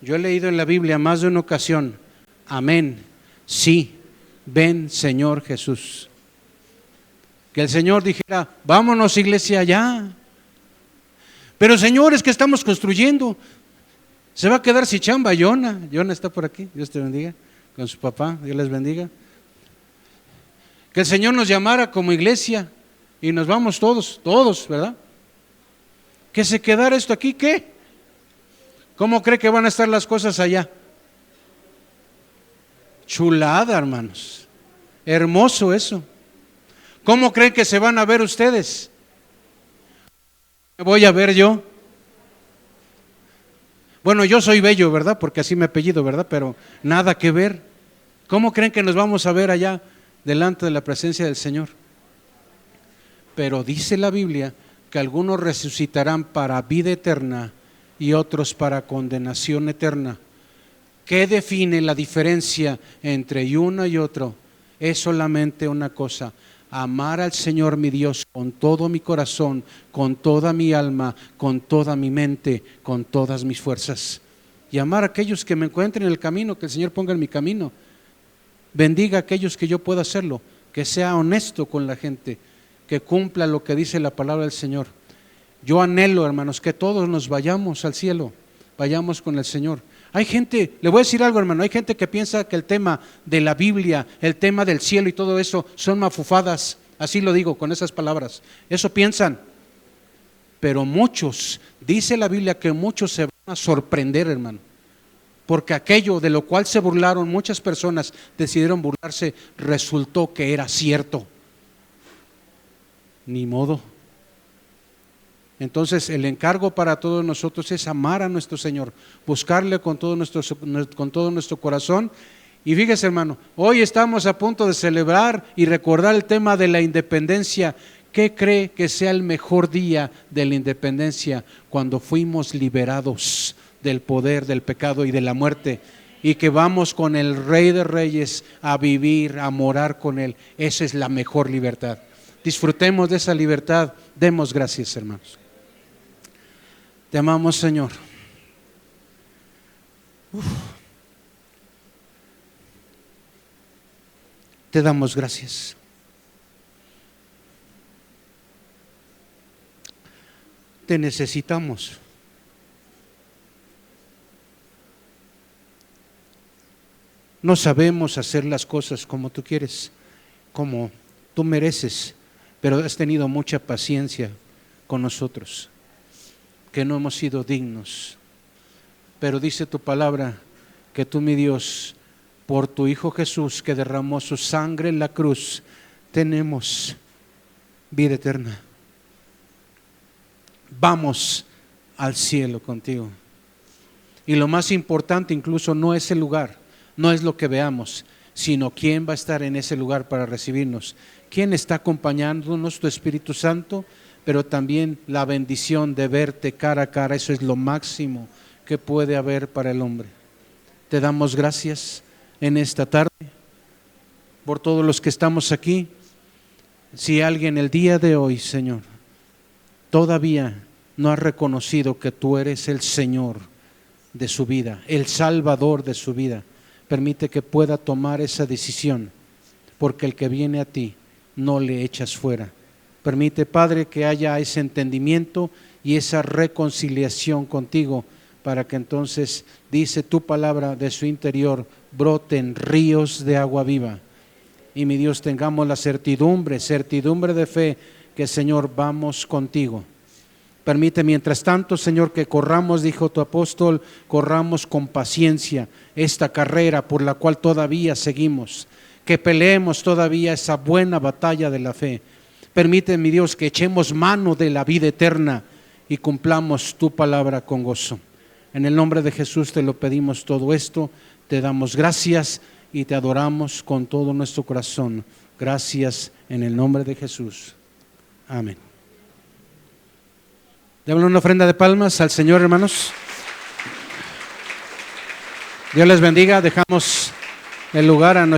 Speaker 1: Yo he leído en la Biblia más de una ocasión, amén, sí, ven Señor Jesús. Que el Señor dijera, vámonos iglesia ya. Pero señores, que estamos construyendo, se va a quedar sin chamba. Yona está por aquí, Dios te bendiga, con su papá, Dios les bendiga. Que el Señor nos llamara como iglesia y nos vamos todos, ¿verdad? Que se quedara esto aquí, ¿qué? ¿Cómo cree que van a estar las cosas allá? Chulada, hermanos, hermoso eso. ¿Cómo creen que se van a ver ustedes? ¿Me voy a ver yo? Bueno, yo soy Bello, ¿verdad? Porque así me apellido, ¿verdad? Pero nada que ver. ¿Cómo creen que nos vamos a ver allá delante de la presencia del Señor? Pero dice la Biblia que algunos resucitarán para vida eterna y otros para condenación eterna. ¿Qué define la diferencia entre uno y otro? Es solamente una cosa: amar al Señor mi Dios con todo mi corazón, con toda mi alma, con toda mi mente, con todas mis fuerzas. Y amar a aquellos que me encuentren en el camino, que el Señor ponga en mi camino. Bendiga a aquellos que yo pueda hacerlo, que sea honesto con la gente, que cumpla lo que dice la palabra del Señor. Yo anhelo, hermanos, que todos nos vayamos al cielo, vayamos con el Señor. Hay gente, le voy a decir algo, hermano, hay gente que piensa que el tema de la Biblia, el tema del cielo y todo eso son mafufadas, así lo digo con esas palabras, eso piensan. Pero muchos, dice la Biblia que muchos se van a sorprender, hermano, porque aquello de lo cual se burlaron muchas personas, decidieron burlarse, resultó que era cierto. Ni modo. Entonces el encargo para todos nosotros es amar a nuestro Señor, buscarle con todo nuestro corazón. Y fíjese, hermano, hoy estamos a punto de celebrar y recordar el tema de la independencia. ¿Qué cree que sea el mejor día de la independencia? Cuando fuimos liberados del poder del pecado y de la muerte, y que vamos con el Rey de Reyes a vivir, a morar con Él. Esa es la mejor libertad. Disfrutemos de esa libertad. Demos gracias, hermanos. Te amamos, Señor. Te damos gracias. Te necesitamos. No sabemos hacer las cosas como tú quieres, como tú mereces, pero has tenido mucha paciencia con nosotros, que no hemos sido dignos. Pero dice tu palabra que tú, mi Dios, por tu Hijo Jesús, que derramó su sangre en la cruz, tenemos vida eterna. Vamos al cielo contigo. Y lo más importante incluso no es el lugar, no es lo que veamos, sino quién va a estar en ese lugar para recibirnos, quién está acompañándonos, tu Espíritu Santo, pero también la bendición de verte cara a cara. Eso es lo máximo que puede haber para el hombre. Te damos gracias en esta tarde por todos los que estamos aquí. Si alguien el día de hoy, Señor, todavía no ha reconocido que tú eres el Señor de su vida, el Salvador de su vida, permite que pueda tomar esa decisión, porque el que viene a ti no le echas fuera. Permite, Padre, que haya ese entendimiento y esa reconciliación contigo, para que entonces, dice tu palabra, de su interior broten ríos de agua viva. Y mi Dios, tengamos la certidumbre de fe, que Señor, vamos contigo. Permite mientras tanto, Señor, que corramos, dijo tu apóstol, corramos con paciencia esta carrera por la cual todavía seguimos, que peleemos todavía esa buena batalla de la fe. Permite, mi Dios, que echemos mano de la vida eterna y cumplamos tu palabra con gozo. En el nombre de Jesús te lo pedimos todo esto, te damos gracias y te adoramos con todo nuestro corazón. Gracias en el nombre de Jesús. Amén. Démosle una ofrenda de palmas al Señor, hermanos. Dios les bendiga. Dejamos el lugar a